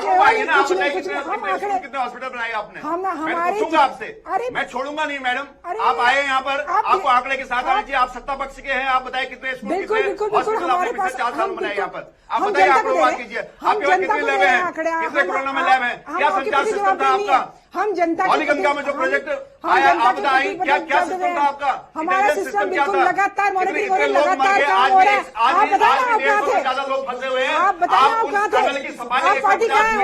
S9: कुछ नहीं, हम आंकड़े
S8: कितने हॉस्पिटल बनाए आपने?
S9: हम हमारे
S8: आपसे
S9: अरे
S8: मैं छोड़ूगा नहीं मैडम, आप आए यहाँ पर, आपको आंकड़े के साथ आना चाहिए। आप सत्ता पक्ष के हैं, आप बताइए कितने स्कूल,
S9: बिल्कुल बिल्कुल बिल्कुल हमारे पास
S8: 4 साल बनाए यहाँ पर, आप
S9: हम
S8: बताइए,
S9: जनता
S8: आप
S9: को दे
S8: बात
S9: रहे
S8: कीजिए,
S9: हैं,
S8: आपके
S9: हम
S8: वहाँ
S9: जनता
S8: कितने
S9: को
S8: लैब
S9: दे रहे हैं
S8: हैं,
S9: आंकड़े,
S8: कितने कोरोना में लैब है, क्या संचार सिस्टम था आपका?
S9: हम जनता
S8: गंगा में जो प्रोजेक्ट आया, आप बताइए क्या सिस्टम था आपका?
S9: हमारा सिस्टम बिल्कुल लगातार मॉनिटरिंग हो रही है, लगातार काम हो रहा है। आप बताएं आप कहाँ थे,
S8: ज्यादा लोग फंसे हुए हैं,
S9: आप बताएं आप कहाँ थे, आप पार्टी कहाँ है?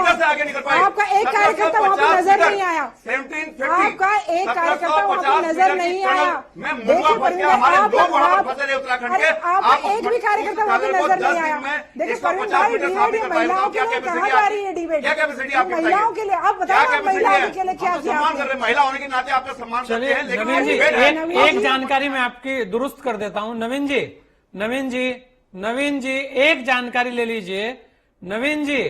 S9: आपका एक कार्यकर्ता वहाँ पर नजर नहीं आया, आपका एक कार्यकर्ता वहाँ पर नजर नहीं आया। देखिए परवीन भाई, आपका एक भी कार्यकर्ता वहाँ पर नजर नहीं आया। देखिए परवीन भाई, डिबेट महिलाओं के लिए कहाँ जा रही है डिबेट? महिलाओं के लिए आप बताइए, महिलाओं के लिए क्या किया?
S8: महिला होने के नाते आपका सम्मान करते
S3: चलिए
S8: हैं, लेकिन
S3: नवीन जी,
S8: वो
S3: एक जानकारी मैं आपकी दुरुस्त कर देता हूं। नवीन जी एक जानकारी ले लीजिए। नवीन जी,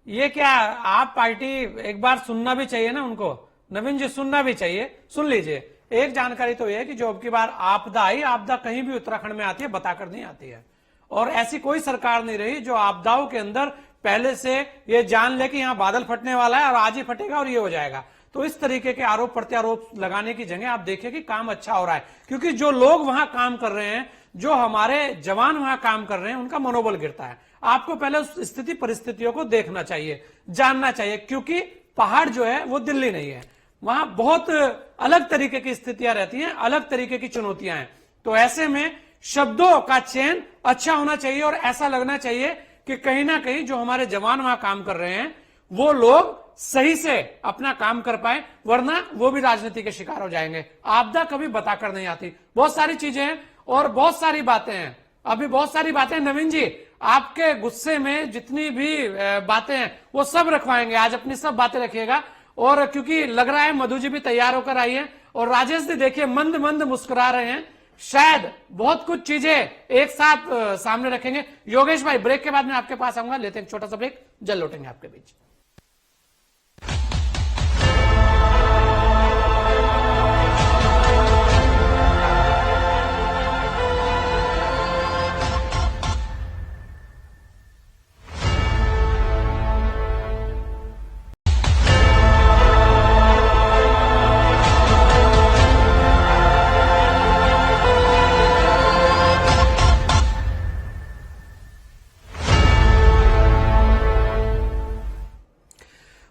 S3: ये क्या आप पार्टी एक बार सुनना भी चाहिए ना उनको, नवीन जी सुनना भी चाहिए, सुन लीजिए। एक जानकारी तो यह है कि जो अब की बार आपदा आई, आपदा कहीं भी उत्तराखंड में आती है बताकर नहीं आती है, और ऐसी कोई सरकार नहीं रही जो आपदाओं के अंदर पहले से ये जान ले कि यहां बादल फटने वाला है और आज ही फटेगा और ये हो जाएगा। तो इस तरीके के आरोप प्रत्यारोप लगाने की जगह आप देखिए कि काम अच्छा हो रहा है, क्योंकि जो लोग वहां काम कर रहे हैं, जो हमारे जवान वहां काम कर रहे हैं, उनका मनोबल गिरता है। आपको पहले उस स्थिति परिस्थितियों को देखना चाहिए, जानना चाहिए, क्योंकि पहाड़ जो है वो दिल्ली नहीं है, वहां बहुत अलग तरीके की स्थितियां रहती हैं, अलग तरीके की चुनौतियां हैं। तो ऐसे में शब्दों का चयन अच्छा होना चाहिए और ऐसा लगना चाहिए कि कहीं ना कहीं जो हमारे जवान वहां काम कर रहे हैं वो लोग सही से अपना काम कर पाए, वरना वो भी राजनीति के शिकार हो जाएंगे। आपदा कभी बताकर नहीं आती। बहुत सारी चीजें हैं और बहुत सारी बातें हैं, अभी बहुत सारी बातें। नवीन जी, आपके गुस्से में जितनी भी बातें हैं वो सब रखवाएंगे, आज अपनी सब बातें रखिएगा। और क्योंकि लग रहा है मधु जी भी तैयार होकर आई है और राजेश जी देखिए मंद मंद मुस्कुरा रहे हैं, शायद बहुत कुछ चीजें एक साथ सामने रखेंगे। योगेश भाई, ब्रेक के बाद मैं आपके पास आऊंगा, लेते हैं एक छोटा सा ब्रेक, जल्द लौटेंगे आपके बीच।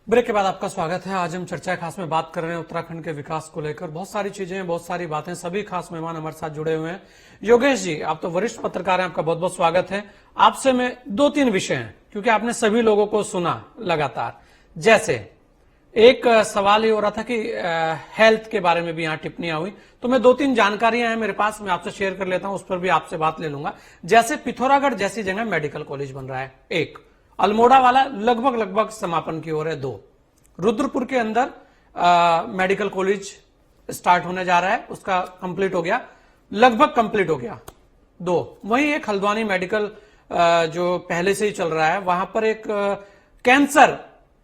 S3: ब्रेक के बाद आपका स्वागत है। आज हम चर्चा खास में बात कर रहे हैं उत्तराखंड के विकास को लेकर। बहुत सारी चीजें हैं, बहुत सारी बातें, सभी खास मेहमान हमारे साथ जुड़े हुए हैं। योगेश जी, आप तो वरिष्ठ पत्रकार हैं, आपका बहुत बहुत स्वागत है। आपसे मैं 2-3 विषय हैं, क्योंकि आपने सभी लोगों को सुना लगातार। जैसे एक सवाल ये हो रहा था कि हेल्थ के बारे में भी यहाँ टिप्पणियां हुई, तो मैं 2-3 जानकारियां हैं मेरे पास, मैं आपसे शेयर कर लेता हूं, उस पर भी आपसे बात ले लूंगा। जैसे पिथौरागढ़ जैसी जगह मेडिकल कॉलेज बन रहा है, एक अल्मोड़ा वाला लगभग समापन की ओर है, 2 रुद्रपुर के अंदर मेडिकल कॉलेज स्टार्ट होने जा रहा है, उसका कंप्लीट हो गया, लगभग कंप्लीट हो गया, 2 वहीं एक हल्द्वानी मेडिकल जो पहले से ही चल रहा है, वहां पर एक कैंसर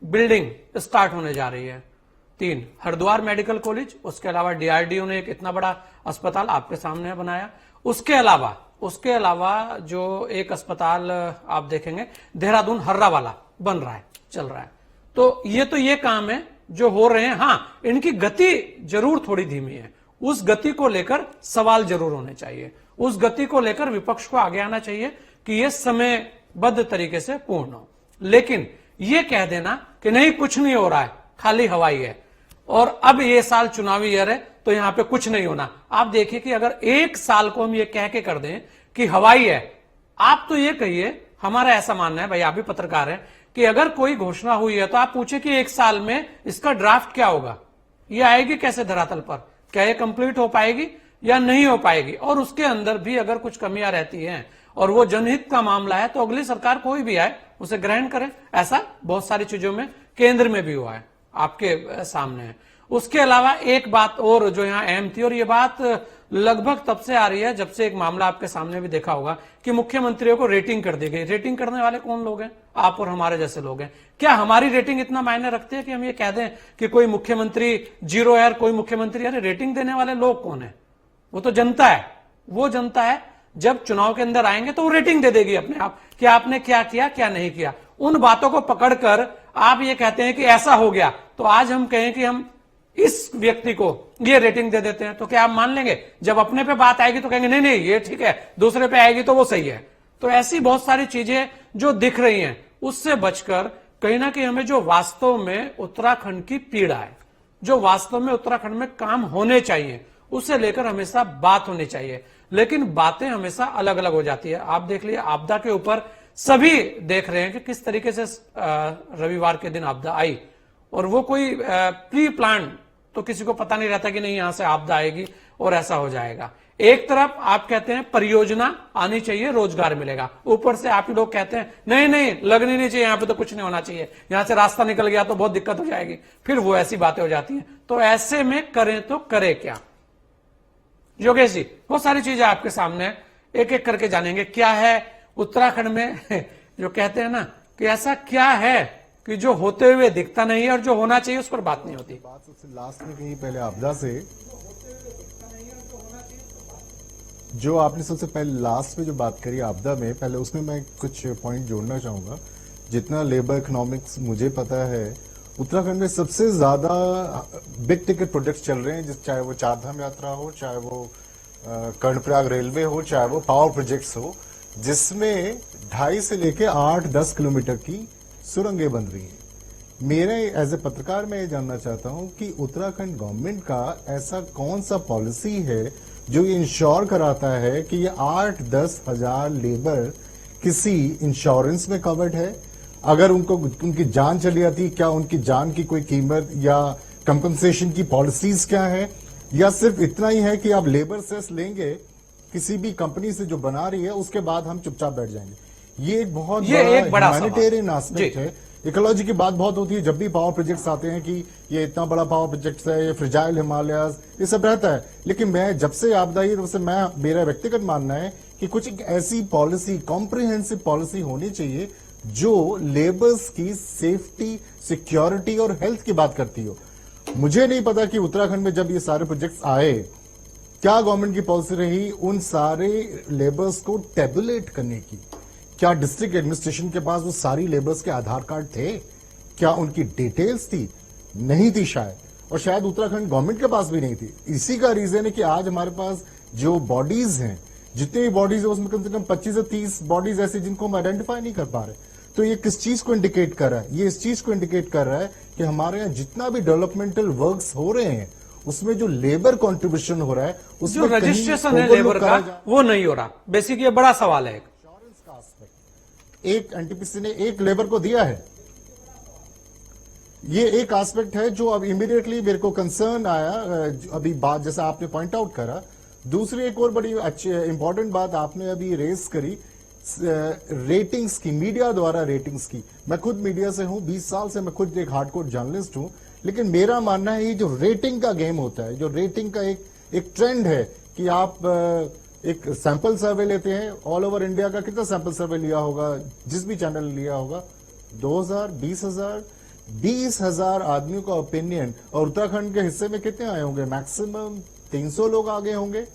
S3: बिल्डिंग स्टार्ट होने जा रही है, 3 हरिद्वार मेडिकल कॉलेज, उसके अलावा डीआरडीओ ने एक इतना बड़ा अस्पताल आपके सामने बनाया। उसके अलावा जो एक अस्पताल आप देखेंगे देहरादून हर्रा वाला बन रहा है, चल रहा है। तो ये काम है जो हो रहे हैं। हाँ, इनकी गति जरूर थोड़ी धीमी है, उस गति को लेकर सवाल जरूर होने चाहिए, उस गति को लेकर विपक्ष को आगे आना चाहिए कि यह समयबद्ध तरीके से पूर्ण हो। लेकिन यह कह देना कि नहीं कुछ नहीं हो रहा है, खाली हवाई है, और अब ये साल चुनावी ईयर है तो यहां पे कुछ नहीं होना। आप देखिए कि अगर 1 साल को हम ये कह के कर दें कि हवाई है, आप तो ये कहिए, हमारा ऐसा मानना है भाई, आप भी पत्रकार हैं, कि अगर कोई घोषणा हुई है तो आप पूछे कि 1 साल में इसका ड्राफ्ट क्या होगा, ये आएगी कैसे धरातल पर, क्या ये कंप्लीट हो पाएगी या नहीं हो पाएगी, और उसके अंदर भी अगर कुछ कमियां रहती हैं और वो जनहित का मामला है तो अगली सरकार कोई भी आए उसे ग्रहण करे। ऐसा बहुत सारी चीजों में केंद्र में भी हुआ है, आपके सामने है। उसके अलावा एक बात और जो यहां अहम थी, और ये बात लगभग तब से आ रही है जब से एक मामला आपके सामने भी देखा होगा कि मुख्यमंत्रियों को रेटिंग कर दी गई। रेटिंग करने वाले कौन लोग हैं? आप और हमारे जैसे लोग हैं। क्या हमारी रेटिंग इतना मायने रखती है कि हम ये कह दें कि कोई मुख्यमंत्री जीरो है, कोई मुख्यमंत्री? अरे रेटिंग देने वाले लोग कौन है? वो तो जनता है। वो जनता है जब चुनाव के अंदर आएंगे तो वो रेटिंग दे देगी अपने आप कि आपने क्या किया क्या नहीं किया। उन बातों को पकड़कर आप ये कहते हैं कि ऐसा हो गया, तो आज हम कहें कि हम इस व्यक्ति को ये रेटिंग दे देते हैं, तो क्या आप मान लेंगे? जब अपने पे बात आएगी तो कहेंगे नहीं नहीं ये ठीक है, दूसरे पे आएगी तो वो सही है। तो ऐसी बहुत सारी चीजें जो दिख रही हैं, उससे बचकर कहीं ना कहीं हमें जो वास्तव में उत्तराखंड की पीड़ा है, जो वास्तव में उत्तराखंड में काम होने चाहिए, उसे लेकर हमेशा बात होनी चाहिए। लेकिन बातें हमेशा अलग अलग हो जाती है। आप देख लिए आपदा के ऊपर सभी देख रहे हैं कि किस तरीके से रविवार के दिन आपदा आई, और वो कोई प्री प्लान तो किसी को पता नहीं रहता कि नहीं यहां से आपदा आएगी और ऐसा हो जाएगा। एक तरफ आप कहते हैं परियोजना आनी चाहिए, रोजगार मिलेगा, ऊपर से आप ही लोग कहते हैं नहीं नहीं लगनी नहीं चाहिए, यहां पे तो कुछ नहीं होना चाहिए, यहां से रास्ता निकल गया तो बहुत दिक्कत हो जाएगी। फिर वो ऐसी बातें हो जाती हैं। तो ऐसे में करें तो करे क्या? योगेश जी, बहुत सारी चीजें आपके सामने, एक एक करके जानेंगे। क्या है उत्तराखंड में जो कहते हैं ना कि ऐसा क्या है कि जो होते हुए दिखता नहीं है और जो होना चाहिए उस पर बात नहीं होती?
S10: बात सबसे लास्ट में कही पहले आपदा से, जो आपने सबसे पहले लास्ट में जो बात करी आपदा में, पहले उसमें मैं कुछ पॉइंट जोड़ना चाहूंगा। जितना लेबर इकोनॉमिक्स मुझे पता है, उत्तराखंड में सबसे ज्यादा बिग टिकट प्रोजेक्ट्स चल रहे हैं, चाहे वो चारधाम यात्रा हो, चाहे वो कर्णप्रयाग रेलवे हो, चाहे वो पावर प्रोजेक्ट्स हो, जिसमें 2.5 से लेके 8-10 किलोमीटर की सुरंगें बन रही हैं। मेरे एज ए पत्रकार मैं ये जानना चाहता हूं कि उत्तराखंड गवर्नमेंट का ऐसा कौन सा पॉलिसी है जो ये इंश्योर कराता है कि ये 8-10 हजार लेबर किसी इंश्योरेंस में कवर्ड है? अगर उनको उनकी जान चली जाती, क्या उनकी जान की कोई कीमत या कंपनसेशन की पॉलिसीज क्या है? या सिर्फ इतना ही है कि आप लेबर सेस लेंगे किसी भी कंपनी से जो बना रही है, उसके बाद हम चुपचाप बैठ जाएंगे? ये एक बहुत बड़ा ह्यूमैनिटेरियन एस्पेक्ट है। इकोलॉजी की बात बहुत होती है जब भी पावर प्रोजेक्ट्स आते हैं कि ये इतना बड़ा पावर प्रोजेक्ट है, ये फ्रिजाइल हिमालयाज, ये सब रहता है। लेकिन मैं जब से आपदा आई तब से मेरा व्यक्तिगत मानना है कि कुछ एक ऐसी पॉलिसी, कॉम्प्रिहेंसिव पॉलिसी होनी चाहिए जो लेबर्स की सेफ्टी, सिक्योरिटी और हेल्थ की बात करती हो। मुझे नहीं पता कि उत्तराखंड में जब ये सारे प्रोजेक्ट्स आए, क्या गवर्नमेंट की पॉलिसी रही उन सारे लेबर्स को टेबुलेट करने की? क्या डिस्ट्रिक्ट एडमिनिस्ट्रेशन के पास वो सारी लेबर्स के आधार कार्ड थे? क्या उनकी डिटेल्स थी? नहीं थी शायद, और शायद उत्तराखंड गवर्नमेंट के पास भी नहीं थी। इसी का रीजन है कि आज हमारे पास जो बॉडीज हैं, जितनी भी बॉडीज है उसमें कम से कम 25 से 30 बॉडीज ऐसी जिनको हम आइडेंटिफाई नहीं कर पा रहे। तो ये किस चीज को इंडिकेट कर रहा है? ये इस चीज को इंडिकेट कर रहा है कि हमारे यहाँ जितना भी डेवलपमेंट वर्क्स हो रहे हैं उसमें जो लेबर कंट्रीब्यूशन हो रहा है, उसमें
S3: जो रजिस्ट्रेशन है लेबर का वो नहीं हो रहा। बेसिक ये बड़ा सवाल है।
S10: एक एनटीपीसी ने एक लेबर को दिया है, ये एक एस्पेक्ट है जो अब इमीडिएटली मेरे को कंसर्न आया अभी बात जैसा आपने पॉइंट आउट करा। दूसरी एक और बड़ी अच्छी इंपॉर्टेंट बात आपने अभी रेस करी, रेटिंग्स की, मीडिया द्वारा रेटिंग्स की। मैं खुद मीडिया से हूं, 20 साल से मैं खुद एक हार्डकोर जर्नलिस्ट हूं, लेकिन मेरा मानना है ये जो रेटिंग का गेम होता है, जो रेटिंग का एक ट्रेंड है कि आप एक सैंपल सर्वे लेते हैं ऑल ओवर इंडिया का। कितना सैंपल सर्वे लिया होगा जिस भी चैनल ने लिया होगा? 2000, 20,000 आदमियों का ओपिनियन, और उत्तराखंड के हिस्से में कितने आए होंगे? मैक्सिमम 300 लोग आगे होंगे।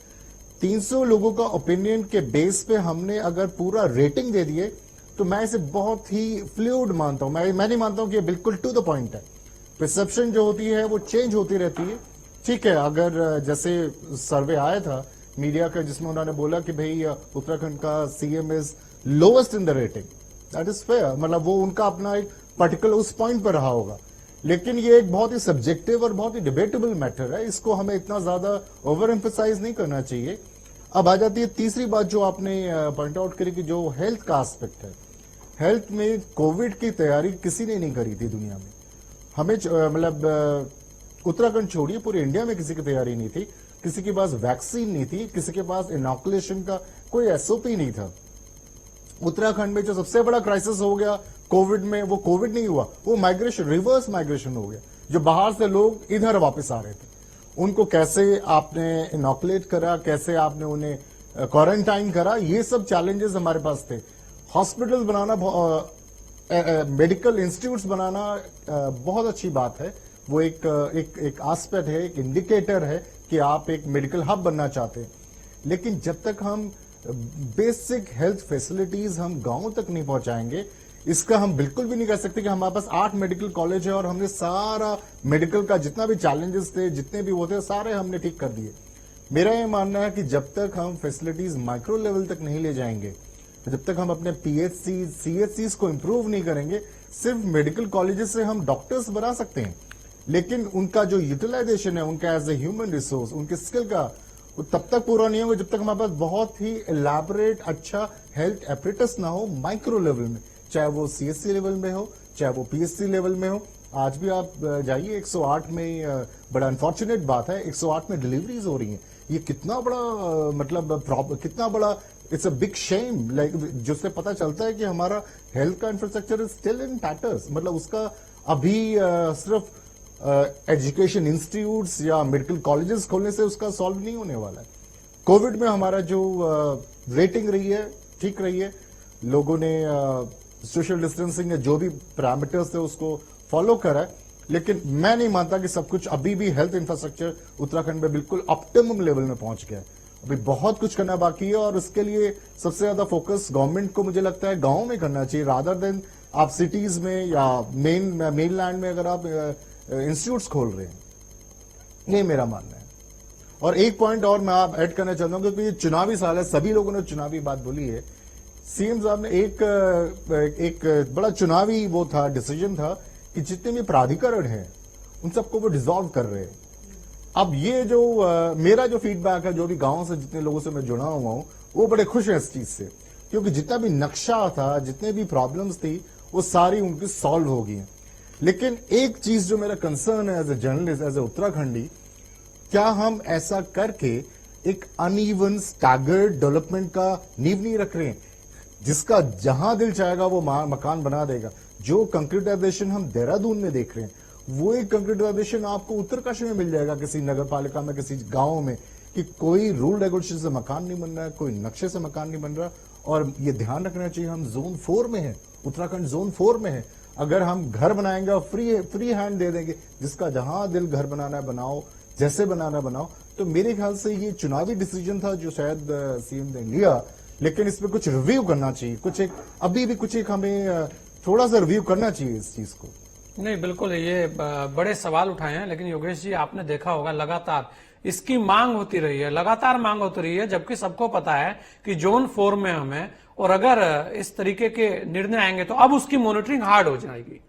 S10: 300 लोगों का ओपिनियन के बेस पे हमने अगर पूरा रेटिंग दे दिए तो मैं इसे बहुत ही फ्लूइड मानता हूं। मैं नहीं मानता हूं कि बिल्कुल टू द पॉइंट है। परसेप्शन जो होती है वो चेंज होती रहती है। ठीक है, अगर जैसे सर्वे आया था मीडिया का जिसमें उन्होंने बोला कि भाई उत्तराखंड का CM is lowest in the rating, that is fair, मतलब वो उनका अपना एक पर्टिकुलर उस पॉइंट पर रहा होगा। लेकिन ये एक बहुत ही सब्जेक्टिव और बहुत ही डिबेटेबल मैटर है, इसको हमें इतना ज्यादा ओवर एम्फसाइज नहीं करना चाहिए। अब आ जाती है तीसरी बात जो आपने पॉइंट आउट करी कि जो हेल्थ का एस्पेक्ट है। हेल्थ में कोविड की तैयारी किसी ने नहीं करी थी दुनिया में। हमें मतलब उत्तराखंड छोड़िए, पूरे इंडिया में किसी की तैयारी नहीं थी, किसी के पास वैक्सीन नहीं थी, किसी के पास इनॉकुलेशन का कोई एसओपी नहीं था। उत्तराखंड में जो सबसे बड़ा क्राइसिस हो गया कोविड में, वो कोविड नहीं हुआ, वो माइग्रेशन, रिवर्स माइग्रेशन हो गया, जो बाहर से लोग इधर वापस आ रहे थे। उनको कैसे आपने इनॉकुलेट करा, कैसे आपने उन्हें क्वारंटाइन करा, ये सब चैलेंजेस हमारे पास थे। हॉस्पिटल बनाना, मेडिकल इंस्टीट्यूट्स बनाना बहुत अच्छी बात है। वो एक एस्पेक्ट है, एक इंडिकेटर है कि आप एक मेडिकल हब बनना चाहते हैं। लेकिन जब तक हम बेसिक हेल्थ फैसिलिटीज हम गांव तक नहीं पहुंचाएंगे, इसका हम बिल्कुल भी नहीं कह सकते कि हमारे पास 8 मेडिकल कॉलेज है और हमने सारा मेडिकल का जितना भी चैलेंजेस थे, जितने भी वो थे, सारे हमने ठीक कर दिए। मेरा ये मानना है कि जब तक हम फैसिलिटीज माइक्रो लेवल तक नहीं ले जाएंगे, जब तक हम अपने पीएचसी सीएचसी को इंप्रूव नहीं करेंगे, सिर्फ मेडिकल कॉलेजेस से हम डॉक्टर्स बना सकते हैं, लेकिन उनका जो यूटिलाइजेशन है, उनका एज ए ह्यूमन रिसोर्स, उनके स्किल का, वो तब तक पूरा नहीं होगा जब तक हमारे पास बहुत ही एलैबोरेट अच्छा हेल्थ एपरेटस ना हो माइक्रो लेवल में, चाहे वो सीएचसी लेवल में हो, चाहे वो पीएचसी लेवल में हो। आज भी आप जाइए 108 में, बड़ा अनफॉर्चुनेट बात है, 108 में डिलीवरीज हो रही हैं। ये कितना बड़ा मतलब कितना बड़ा it's a big shame, like जिससे पता चलता है कि हमारा हेल्थ का infrastructure is still in tatters. मतलब उसका अभी सिर्फ एजुकेशन इंस्टीट्यूट्स या मेडिकल कॉलेजेस खोलने से उसका सॉल्व नहीं होने वाला है। कोविड में हमारा जो रेटिंग रही है ठीक रही है, लोगों ने सोशल डिस्टेंसिंग या जो भी पैरामीटर्स थे उसको फॉलो करा है, लेकिन मैं नहीं मानता कि सब कुछ अभी भी हेल्थ इंफ्रास्ट्रक्चर उत्तराखंड में बिल्कुल ऑप्टिमम लेवल में पहुंच गया है। अभी बहुत कुछ करना बाकी है और इसके लिए सबसे ज्यादा फोकस गवर्नमेंट को मुझे लगता है गांव में करना चाहिए, रादर देन आप सिटीज में या मेनलैंड में अगर आप इंस्टीट्यूट्स खोल रहे हैं। ये मेरा मानना है। और एक पॉइंट और मैं आप ऐड करना चाहता हूं, क्योंकि ये चुनावी साल है, सभी लोगों ने चुनावी बात बोली है। सीएम साहब ने एक बड़ा चुनावी वो था, डिसीजन था कि जितने भी प्राधिकरण हैं उन सबको वो डिसॉल्व कर रहे हैं। अब ये जो मेरा जो फीडबैक है, जो भी गांव से जितने लोगों से मैं जुड़ा हुआ हूं, वो बड़े खुश हैं इस चीज से, क्योंकि जितना भी नक्शा था, जितने भी प्रॉब्लम्स थी, वो सारी उनकी सॉल्व हो गई हैं। लेकिन एक चीज जो मेरा कंसर्न है as a journalist, as a Uttarakhandi, क्या हम ऐसा करके एक अनइवन स्टैगर्ड डेवलपमेंट का नींव नहीं रख रहे हैं, जिसका जहां दिल चाहेगा वो मकान बना देगा। जो कंक्रीटाइजेशन हम देहरादून में देख रहे हैं, वो एक कंक्रीटाइजेशन आपको उत्तरकाशी में मिल जाएगा, किसी नगर पालिका में, किसी गांव में, कि कोई रूल रेगुलेशन से मकान नहीं बन रहा है, कोई नक्शे से मकान नहीं बन रहा। और ये ध्यान रखना चाहिए, हम जोन 4 में है, उत्तराखंड जोन 4 में है। अगर हम घर बनाएंगे और फ्री हैंड दे देंगे, जिसका जहां दिल घर बनाना है बनाओ, जैसे बनाना बनाओ, तो मेरे ख्याल से ये चुनावी डिसीजन था जो शायद सीएम ने लिया, लेकिन इस पे कुछ रिव्यू करना चाहिए, कुछ एक अभी भी कुछ एक हमें थोड़ा सा रिव्यू करना चाहिए इस चीज को।
S3: नहीं, बिल्कुल ये बड़े सवाल उठाए हैं, लेकिन योगेश जी आपने देखा होगा लगातार इसकी मांग होती रही है, लगातार मांग होती रही है, जबकि सबको पता है कि जोन 4 में हमें, और अगर इस तरीके के निर्णय आएंगे तो अब उसकी मॉनिटरिंग हार्ड हो जाएगी,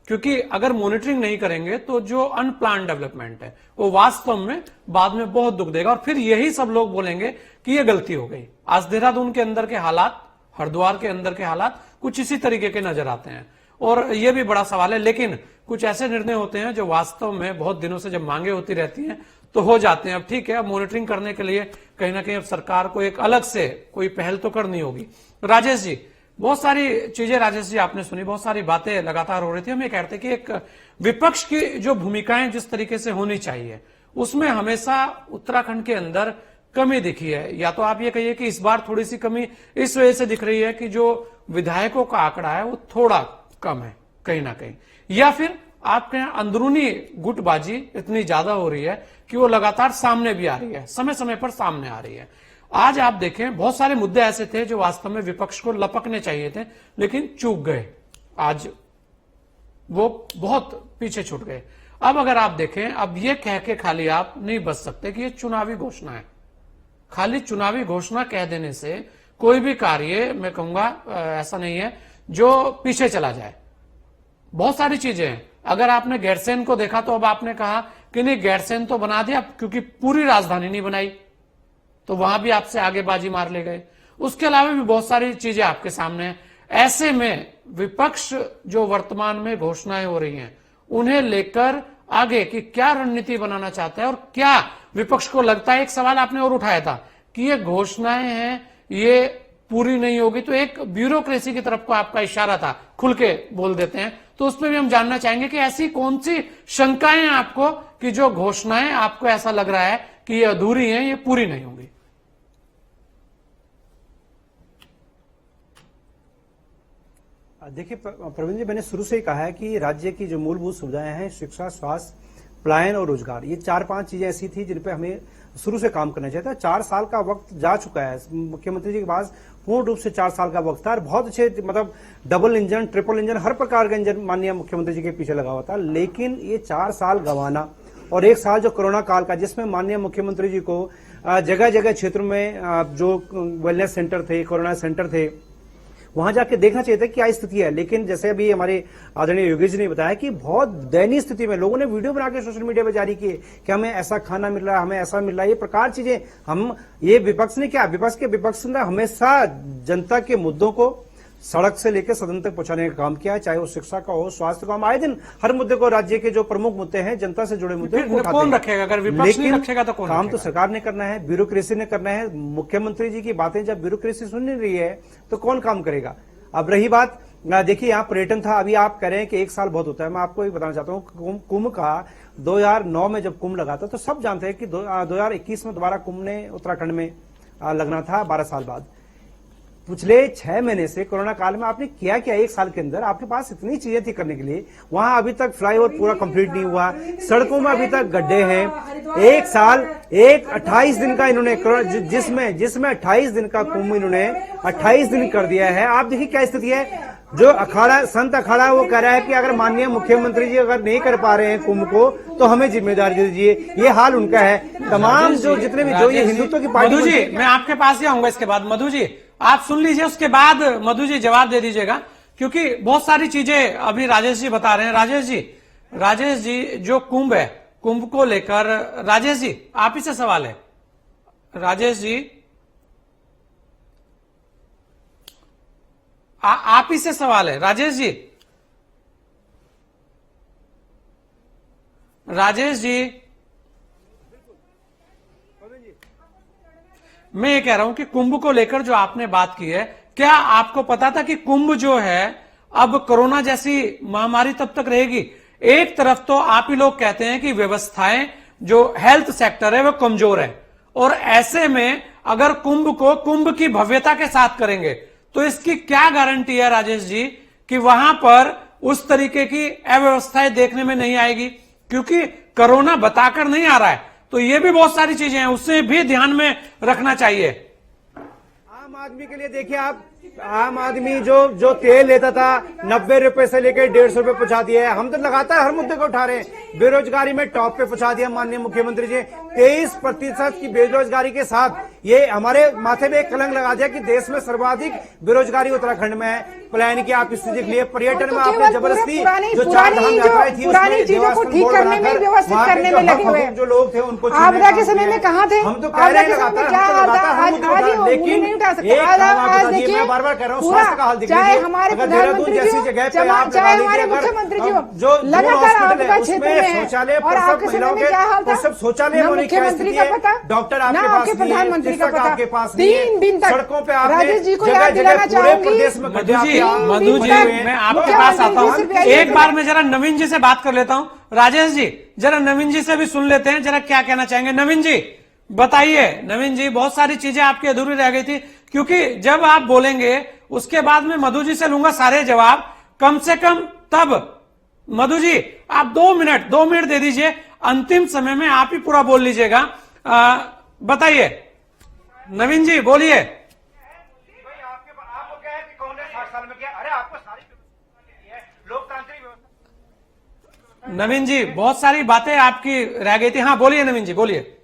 S3: क्योंकि अगर मॉनिटरिंग नहीं करेंगे तो जो अनप्लान डेवलपमेंट है वो वास्तव में बाद में बहुत दुख देगा, और फिर यही सब लोग बोलेंगे कि ये गलती हो गई। आज देहरादून के अंदर के हालात, हरिद्वार के अंदर के हालात कुछ इसी तरीके के नजर आते हैं, और ये भी बड़ा सवाल है। लेकिन कुछ ऐसे निर्णय होते हैं जो वास्तव में बहुत दिनों से जब मांगे होती रहती हैं तो हो जाते हैं। अब ठीक है, अब मॉनिटरिंग करने के लिए कहीं ना कहीं अब सरकार को एक अलग से कोई पहल तो करनी होगी। राजेश जी, बहुत सारी चीजें राजेश जी आपने सुनी, बहुत सारी बातें लगातार हो रही थी। हम ये कहते कि एक विपक्ष की जो भूमिकाएं जिस तरीके से होनी चाहिए, उसमें हमेशा उत्तराखंड के अंदर कमी दिखी है। या तो आप ये कहिए कि इस बार थोड़ी सी कमी इस वजह से दिख रही है कि जो विधायकों का आंकड़ा है वो थोड़ा कम है कहीं ना कहीं, या फिर आपके यहाँ अंदरूनी गुटबाजी इतनी ज्यादा हो रही है कि वो लगातार सामने भी आ रही है, समय समय पर सामने आ रही है। आज आप देखें, बहुत सारे मुद्दे ऐसे थे जो वास्तव में विपक्ष को लपकने चाहिए थे, लेकिन चूक गए, आज वो बहुत पीछे छूट गए। अब अगर आप देखें, अब ये कह के खाली आप नहीं बच सकते कि ये चुनावी घोषणा है। खाली चुनावी घोषणा कह देने से कोई भी कार्य, मैं कहूंगा ऐसा नहीं है जो पीछे चला जाए। बहुत सारी चीजें हैं। अगर आपने गैरसैंण को देखा तो अब आपने कहा कि नहीं, गैरसैंण तो बना दिया, क्योंकि पूरी राजधानी नहीं बनाई, तो वहां भी आपसे आगे बाजी मार ले गए। उसके अलावा भी बहुत सारी चीजें आपके सामने हैं। ऐसे में विपक्ष जो वर्तमान में घोषणाएं हो रही हैं, उन्हें लेकर आगे की क्या रणनीति बनाना चाहता है, और क्या विपक्ष को लगता है, एक सवाल आपने और उठाया था कि ये घोषणाएं हैं, ये पूरी नहीं होगी, तो एक ब्यूरोक्रेसी की तरफ को आपका इशारा था, खुल के बोल देते हैं, तो उस पर भी हम जानना चाहेंगे कि ऐसी कौन सी शंकाएं हैं आपको कि जो घोषणाएं आपको ऐसा लग रहा है कि ये अधूरी हैं, ये पूरी नहीं होंगी।
S6: देखिए प्रवीण जी, मैंने शुरू से ही कहा है कि राज्य की जो मूलभूत सुविधाएं हैं, शिक्षा, स्वास्थ्य, पलायन और रोजगार, ये 4-5 चीजें ऐसी थी जिन पे हमें शुरू से काम करना चाहिए था। 4 साल का वक्त जा चुका है, मुख्यमंत्री जी के पास पूर्ण रूप से 4 साल का वक्त था और बहुत अच्छे मतलब डबल इंजन, ट्रिपल इंजन, हर प्रकार का इंजन माननीय मुख्यमंत्री जी के पीछे लगा हुआ था। लेकिन ये 4 साल गंवाना और 1 साल जो कोरोना काल का, जिसमें माननीय मुख्यमंत्री जी को जगह जगह क्षेत्रों में जो वेलनेस सेंटर थे, कोरोना सेंटर थे, वहां जाके देखना चाहिए था क्या स्थिति है। लेकिन जैसे अभी हमारे आदरणीय योगेश जी ने बताया कि बहुत दयनीय स्थिति में लोगों ने वीडियो बना के सोशल मीडिया पर जारी किए कि हमें ऐसा खाना मिल रहा है, हमें ऐसा मिल रहा है, ये प्रकार चीजें हम, ये विपक्ष ने क्या, विपक्ष ने हमेशा जनता के मुद्दों को सड़क से लेकर सदन तक पहुंचाने का काम किया है, चाहे वो शिक्षा का हो, स्वास्थ्य का। हम आए दिन हर मुद्दे को, राज्य के जो प्रमुख मुद्दे हैं, जनता से जुड़े मुद्दे
S3: कौन रखेगा? अगर विपक्ष नहीं रखेगा तो कौन
S6: काम तो सरकार ने करना है, ब्यूरोक्रेसी ने करना है। मुख्यमंत्री जी की बातें जब ब्यूरोक्रेसी सुन नहीं रही है तो कौन काम करेगा? अब रही बात, देखिए यहाँ पर्यटन था, अभी आप कह रहे हैं कि 1 साल बहुत होता है। मैं आपको एक बताना चाहता हूँ, कुंभ का 2009 में जब कुंभ लगा था तो सब जानते हैं कि 2021 में दोबारा कुंभ ने उत्तराखंड में लगना था 12 साल बाद। पिछले 6 महीने से कोरोना काल में आपने किया क्या? 1 साल के अंदर आपके पास इतनी चीजें थी करने के लिए, वहां अभी तक फ्लाईओवर पूरा कंप्लीट नहीं हुआ, सड़कों में अभी तक गड्ढे हैं। 1 साल 28 दिन का इन्होंने, जिसमें 28 दिन का कुंभ इन्होंने 28 दिन कर दिया है। आप देखिए क्या स्थिति है। जो अखाड़ा, संत अखाड़ा, वो कह रहा है कि अगर माननीय मुख्यमंत्री जी अगर नहीं कर पा रहे हैं कुंभ को तो हमें जिम्मेदारी दीजिए। ये हाल उनका है। तमाम जो जितने भी जो ये हिंदुत्व की पार्टी।
S3: मधु जी, मैं आपके पास ही आऊंगा इसके बाद। मधु जी आप सुन लीजिए, उसके बाद मधु जी जवाब दे दीजिएगा, क्योंकि बहुत सारी चीजें अभी राजेश जी बता रहे हैं। राजेश जी जो कुंभ है, कुंभ को लेकर राजेश जी आप ही से सवाल है। राजेश जी आप ही से सवाल है। राजेश जी मैं ये कह रहा हूं कि कुंभ को लेकर जो आपने बात की है, क्या आपको पता था कि कुंभ जो है अब कोरोना जैसी महामारी तब तक रहेगी? एक तरफ तो आप ही लोग कहते हैं कि व्यवस्थाएं, जो हेल्थ सेक्टर है वो कमजोर है, और ऐसे में अगर कुंभ को कुंभ की भव्यता के साथ करेंगे तो इसकी क्या गारंटी है राजेश जी कि वहां पर उस तरीके की अव्यवस्थाएं देखने में नहीं आएगी? क्योंकि कोरोना बताकर नहीं आ रहा है, तो ये भी बहुत सारी चीजें हैं, उससे भी ध्यान में रखना चाहिए।
S6: आम आदमी के लिए देखिए, आप आम आदमी जो तेल लेता था 90 रुपए से लेकर 150 रुपए पहुंचा दिया है। हम तो लगातार हर मुद्दे को उठा रहे हैं। बेरोजगारी में टॉप पे पहुंचा दिया माननीय मुख्यमंत्री जी। 23% की बेरोजगारी के साथ ये हमारे माथे में एक कलंक लगा दिया कि देश में सर्वाधिक बेरोजगारी उत्तराखंड में है। पलायन की आप स्थिति के लिए, पर्यटन में आपने जबरदस्ती जो 4 धाम यात्राएं थी
S9: पुरानी चीजों को ठीक करने में, व्यवस्थित करने में लगे हुए
S6: जो लोग थे उनको
S9: आपदा के समय में कहाँ थे?
S6: हम तो कह रहे हैं लेकिन आज देखिए बार कह रहा हूँ, स्वास्थ्य का हाल देखिए,
S9: चाहे हमारे प्रधानमंत्री जी हो, चाहे हमारे मुख्यमंत्री जी हो, लगातार आपका क्षेत्र में है।
S6: शौचालय
S9: और आपके समय में क्या हाल था?
S6: सब शौचालय
S9: मुख्यमंत्री का पता,
S6: डॉक्टर
S9: ना आपके प्रधानमंत्री का पता।
S6: आपके पास
S9: 3 दिन तक
S6: सड़कों पे
S9: राजेश जी को याद दिलाना चाहूंगी।
S3: मधु जी मैं आपके पास आता हूँ, एक बार मैं जरा नवीन जी से बात कर लेता हूँ। राजेश जी जरा नवीन जी से भी सुन लेते हैं, जरा क्या कहना चाहेंगे। नवीन जी बताइए। नवीन जी, बहुत सारी चीजें आपकी अधूरी रह गई थी, क्योंकि जब आप बोलेंगे उसके बाद में मधु जी से लूंगा सारे जवाब, कम से कम तब। मधु जी आप 2 मिनट दे दीजिए, अंतिम समय में आप ही पूरा बोल लीजिएगा। बताइए नवीन जी, बोलिए।
S6: आपको क्या है कि कांग्रेस 60 साल में क्या? अरे आपको सारी लोकतांत्रिक व्यवस्था।
S3: नवीन जी बहुत सारी बातें आपकी रह गई थी। हाँ बोलिए नवीन जी, बोलिए।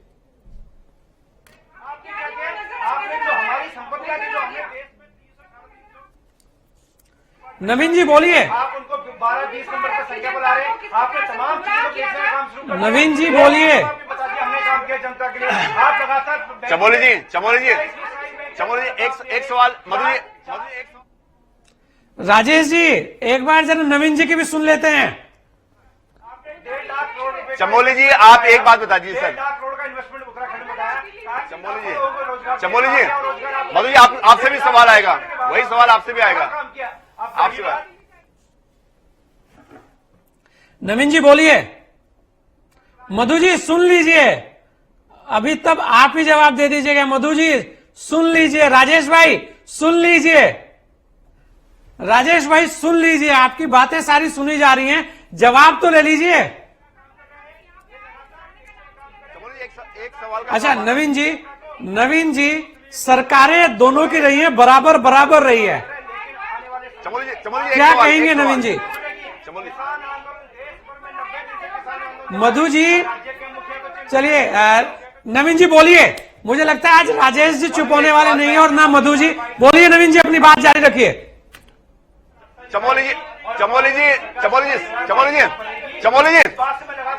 S3: नवीन जी बोलिए।
S6: आप उनको 12-20 नंबर पर संख्या बुला रहे हैं। आपने तमाम चीजों के काम शुरू कर दिया।
S3: नवीन जी बोलिए।
S6: बता दिया हमने काम किया जनता के लिए। आप लगातार
S8: चमोली जी एक सवाल। मधु जी
S3: राजेश जी एक बार जरा नवीन जी की भी सुन लेते हैं।
S8: चमोली जी आप एक बात बता दीजिए सर।
S6: 1.5 लाख करोड़ का इन्वेस्टमेंट उत्तराखंड में कराया।
S8: चमोली जी मधु जी आपसे भी सवाल आएगा, वही सवाल आपसे भी आएगा। आपसे बात
S3: नवीन जी बोलिए। मधु जी सुन लीजिए, अभी तब आप ही जवाब दे दीजिएगा। मधु जी सुन लीजिए, राजेश भाई सुन लीजिए, राजेश भाई सुन लीजिए, आपकी बातें सारी सुनी जा रही हैं, जवाब तो ले लीजिए।
S8: एक सवाल का
S3: अच्छा नवीन जी सरकारें दोनों की रही हैं, बराबर बराबर रही है,
S8: चमोली जी
S3: क्या कहेंगे नवीन जी?
S8: चमोली
S3: मधु जी चलिए, नवीन जी बोलिए। मुझे लगता है आज राजेश जी चुप होने वाले नहीं है और ना मधु जी। बोलिए नवीन जी, अपनी बात जारी रखिए।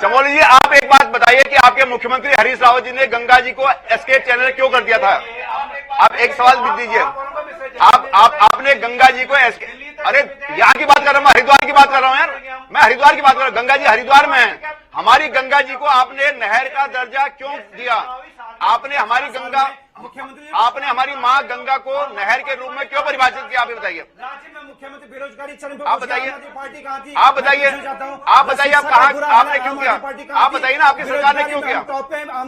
S8: चमोली जी आप एक बात बताइए कि आपके मुख्यमंत्री हरीश रावत जी ने गंगा जी को एस्केप चैनल क्यों कर दिया था? आप एक सवाल दीजिए। आपने गंगा जी को अरे यहाँ की बात कर रहा हूँ, हरिद्वार की बात कर रहा हूँ यार, मैं हरिद्वार की बात कर रहा हूँ। गंगा जी हरिद्वार में है, हमारी गंगा जी को आपने नहर का दर्जा क्यों दिया? आपने हमारी माँ गंगा को नहर के रूप में क्यों परिभाषित किया? आप बताइए।
S6: मुख्यमंत्री बेरोजगारी
S8: आप बताइए आप कहा आपने क्यों किया? आप बताइए ना, आपकी सरकार ने क्यों किया?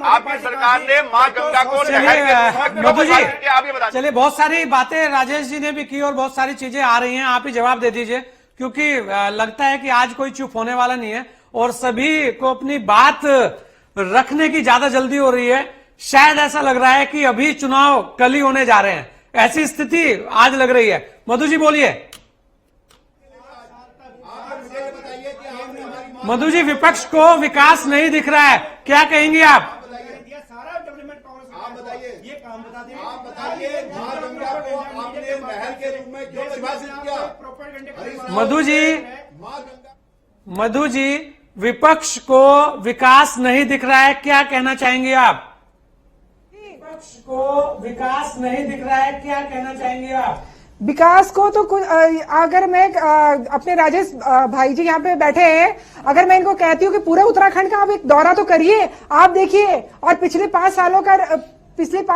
S8: आपकी सरकार ने माँ गंगा को नहर के रूप में क्यों परिभाषित किया? आप ये बताइए।
S3: चलिए, बहुत सारी बातें राजेश जी ने भी की और बहुत सारी चीजें आ रही हैं, आप ही जवाब दे दीजिए, क्योंकि लगता है कि आज कोई चुप होने वाला नहीं है और सभी को अपनी बात रखने की ज्यादा जल्दी हो रही है। शायद ऐसा लग रहा है कि अभी चुनाव कल ही होने जा रहे हैं, ऐसी स्थिति आज लग रही है। मधु जी बोलिए। मधु जी, विपक्ष को विकास नहीं दिख रहा है, क्या कहेंगे आप? मधु जी विपक्ष को विकास नहीं दिख रहा है, क्या कहना चाहेंगे आप? विपक्ष को विकास नहीं दिख रहा है, क्या कहना चाहेंगे आप?
S9: विकास को तो कुछ अगर मैं अपने राजेश भाई जी यहाँ पे बैठे हैं, अगर मैं इनको कहती हूँ कि पूरे उत्तराखंड का आप एक दौरा तो करिए, आप देखिए, और पिछले 5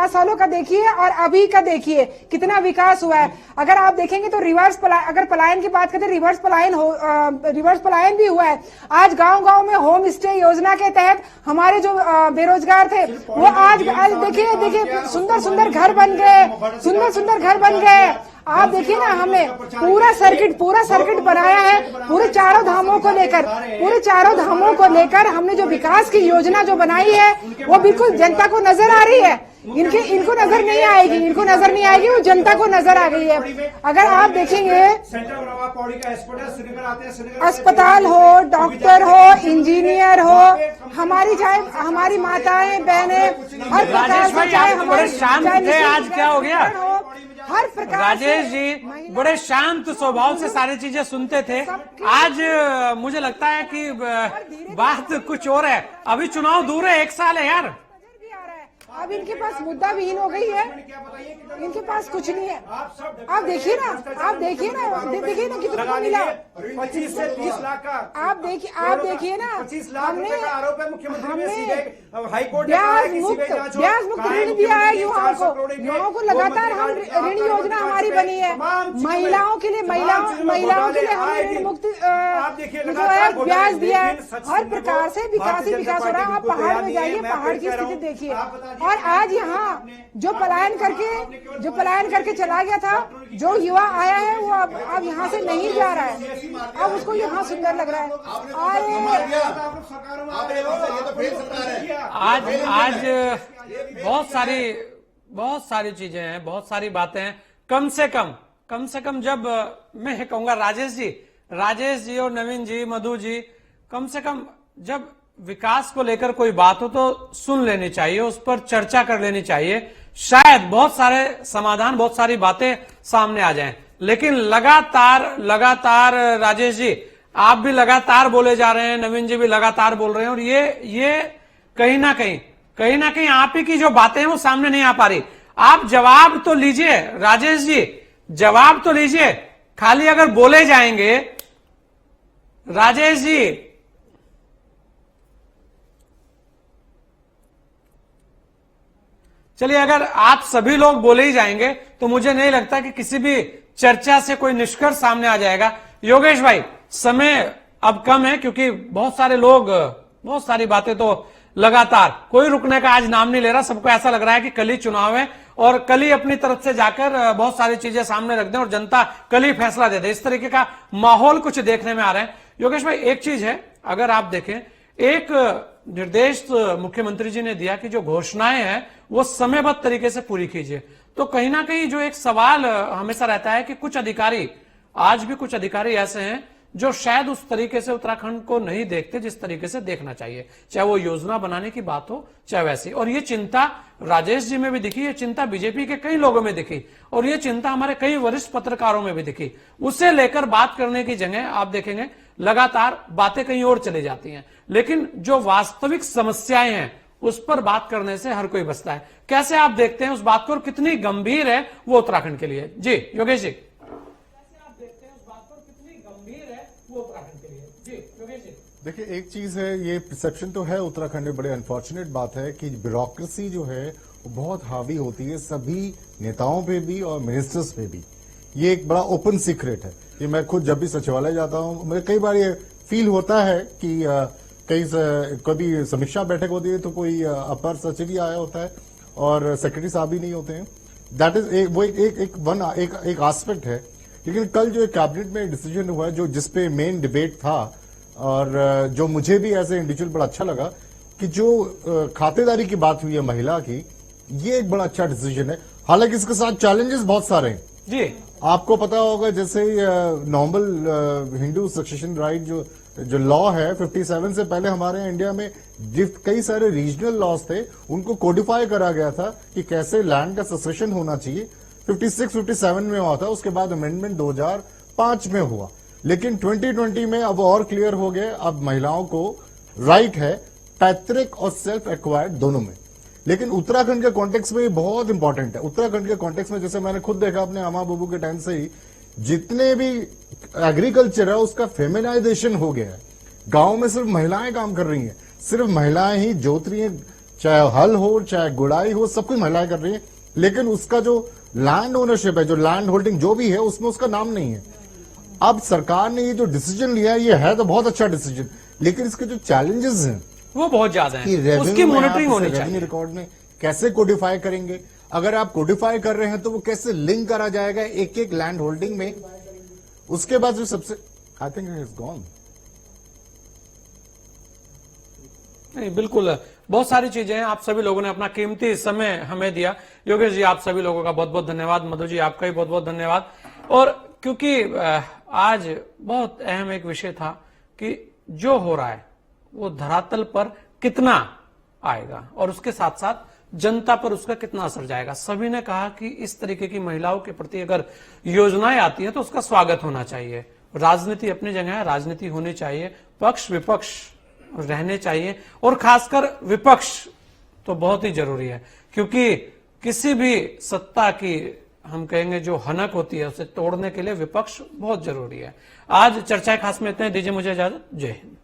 S9: सालों का देखिए और अभी का देखिए कितना विकास हुआ है। अगर आप देखेंगे तो अगर पलायन की बात करें, रिवर्स पलायन भी हुआ है। आज गांव-गांव में होम स्टे योजना के तहत हमारे जो बेरोजगार थे वो आज देखिए सुंदर घर बन गए। आप देखिए ना, हमने पूरा सर्किट बनाया है, पूरे चारों धामों को लेकर हमने जो विकास की योजना जो बनाई है वो बिल्कुल जनता को नजर आ रही है। इनको नजर नहीं आएगी, वो जनता को नजर आ गई है। अगर आप देखेंगे, अस्पताल हो, डॉक्टर हो, इंजीनियर हो, हमारी माताएं बहनें हर प्रकार से, चाहे
S3: बड़े शांत थे, आज क्या हो गया?
S9: हर प्रकार।
S3: राजेश जी बड़े शांत स्वभाव से सारी चीजें सुनते थे, आज मुझे लगता है कि बात कुछ और है। अभी चुनाव दूर है, 1 साल है यार।
S9: अब इनके पास मुद्दा विहीन हो गई है, इनके पास कुछ नहीं है। आप देखिए ना कितना को मिला,
S6: 25 से 30 लाख का।
S9: आप देखिए ना,
S6: 25 लाख रुपए का आरोप है मुख्यमंत्री ने सीधे हाईकोर्ट
S9: ब्याज मुक्त ऋण दिया है युवाओं को लगातार हम ऋण योजना हमारी बनी है। महिलाओं के लिए हमने ऋण मुक्त जो है ब्याज दिया है। हर प्रकार से विकास हो रहा है। आप पहाड़ में जाइए, पहाड़ की स्थिति देखिए। और आज यहाँ जो पलायन करके चला गया था, जो युवा आया है वो अब यहाँ से नहीं जा रहा है, अब उसको यहाँ सुंदर लग रहा है।
S3: आज बहुत सारी चीजें हैं, बहुत सारी बातें हैं। कम से कम जब मैं कहूंगा राजेश जी और नवीन जी, मधु जी, कम से कम जब विकास को लेकर कोई बात हो तो सुन लेनी चाहिए, उस पर चर्चा कर लेनी चाहिए। शायद बहुत सारे समाधान, बहुत सारी बातें सामने आ जाएं। लेकिन लगातार राजेश जी आप भी लगातार बोले जा रहे हैं, नवीन जी भी लगातार बोल रहे हैं, और ये कहीं ना कहीं आप ही की जो बातें हैं वो सामने नहीं आ पा रही। आप जवाब तो लीजिए राजेश जी, जवाब तो लीजिए। खाली अगर बोले जाएंगे राजेश जी, चलिए अगर आप सभी लोग बोले ही जाएंगे तो मुझे नहीं लगता कि किसी भी चर्चा से कोई निष्कर्ष सामने आ जाएगा। योगेश भाई, समय अब कम है, क्योंकि बहुत सारे लोग, बहुत सारी बातें तो लगातार, कोई रुकने का आज नाम नहीं ले रहा। सबको ऐसा लग रहा है कि कल ही चुनाव है और कल ही अपनी तरफ से जाकर बहुत सारी चीजें सामने रख दें और जनता कल ही फैसला दे दे। इस तरीके का माहौल कुछ देखने में आ रहा है। योगेश भाई, एक चीज है, अगर आप देखें, एक निर्देश मुख्यमंत्री जी ने दिया कि जो घोषणाएं हैं वो समयबद्ध तरीके से पूरी कीजिए। तो कहीं ना कहीं जो एक सवाल हमेशा रहता है कि कुछ अधिकारी, आज भी कुछ अधिकारी ऐसे हैं जो शायद उस तरीके से उत्तराखंड को नहीं देखते जिस तरीके से देखना चाहिए, चाहे वो योजना बनाने की बात हो चाहे वैसी। और ये चिंता राजेश जी में भी दिखी, ये चिंता बीजेपी के कई लोगों में दिखी और ये चिंता हमारे कई वरिष्ठ पत्रकारों में भी दिखी। उसे लेकर बात करने की जगह आप देखेंगे लगातार बातें कहीं और चली जाती हैं, लेकिन जो वास्तविक समस्याएं हैं उस पर बात करने से हर कोई बचता है। कैसे आप देखते हैं उस बात को और कितनी गंभीर है वो उत्तराखंड के लिए? जी योगेश जी,
S10: देखिए, एक चीज है, ये परसेप्शन तो है उत्तराखंड में, बड़े अनफॉर्चुनेट बात है कि ब्यूरोक्रेसी जो है वो बहुत हावी होती है सभी नेताओं पे भी और मिनिस्टर्स पे भी। ये एक बड़ा ओपन सीक्रेट है। ये मैं खुद जब भी सचिवालय जाता हूँ, मुझे कई बार ये फील होता है कि कभी समीक्षा बैठक होती है तो कोई अपर सचिव ही आया होता है और सेक्रेटरी साहब भी नहीं होते हैं। दैट इज वो एक एस्पेक्ट है। लेकिन कल जो कैबिनेट में डिसीजन हुआ है, जो जिसपे मेन डिबेट था और जो मुझे भी एज ए इंडिविजुअल बड़ा अच्छा लगा, कि जो खातेदारी की बात हुई है महिला की, ये एक बड़ा अच्छा डिसीजन है। हालांकि इसके साथ चैलेंजेस बहुत सारे हैं
S3: जी।
S10: आपको पता होगा, जैसे नॉर्मल हिंदू सक्सेशन राइट जो लॉ है 57 से पहले हमारे इंडिया में कई सारे रीजनल लॉज थे, उनको कोडिफाई करा गया था कि कैसे लैंड का सक्सेशन होना चाहिए। 56-57 में हुआ था, उसके बाद अमेंडमेंट 2005 में हुआ। लेकिन 2020 में अब और क्लियर हो गया, अब महिलाओं को राइट है पैतृक और सेल्फ एक्वायर्ड दोनों में। लेकिन उत्तराखंड के कॉन्टेक्स्ट में ये बहुत इंपॉर्टेंट है। उत्तराखंड के कॉन्टेक्स्ट में, जैसे मैंने खुद देखा अपने अमा बाबू के टाइम से ही, जितने भी एग्रीकल्चर है उसका फेमिनाइजेशन हो गया है। गांव में सिर्फ महिलाएं काम कर रही हैं, सिर्फ महिलाएं ही जोत रही हैं, चाहे हल हो चाहे गुड़ाई हो, सब कुछ महिलाएं कर रही हैं। लेकिन उसका जो लैंड ओनरशिप है, जो लैंड होल्डिंग जो भी है, उसमें उसका नाम नहीं है। अब सरकार ने ये जो डिसीजन लिया है, ये है तो बहुत अच्छा डिसीजन, लेकिन इसके जो चैलेंजेस हैं
S3: वो बहुत ज्यादा है। उसकी मॉनिटरिंग होनी चाहिए।
S10: रिकॉर्ड में कैसे कोडिफाई करेंगे? अगर आप कोडिफाई कर रहे हैं तो वो कैसे लिंक करा जाएगा एक एक लैंड होल्डिंग में? उसके बाद जो सबसे, I think it is gone.
S3: नहीं, बिल्कुल बहुत सारी चीजें हैं। आप सभी लोगों ने अपना कीमती समय हमें दिया। योगेश जी, आप सभी लोगों का बहुत बहुत धन्यवाद। मधु जी, आपका भी बहुत बहुत धन्यवाद। और क्योंकि आज बहुत अहम एक विषय था कि जो हो रहा है वो धरातल पर कितना आएगा और उसके साथ साथ जनता पर उसका कितना असर जाएगा। सभी ने कहा कि इस तरीके की महिलाओं के प्रति अगर योजनाएं आती हैं तो उसका स्वागत होना चाहिए। राजनीति अपनी जगह है, राजनीति होनी चाहिए, पक्ष विपक्ष रहने चाहिए और खासकर विपक्ष तो बहुत ही जरूरी है, क्योंकि किसी भी सत्ता की हम कहेंगे जो हनक होती है उसे तोड़ने के लिए विपक्ष बहुत जरूरी है। आज चर्चा खास में इतने, दीजिए मुझे इजाजत। जय हिंद।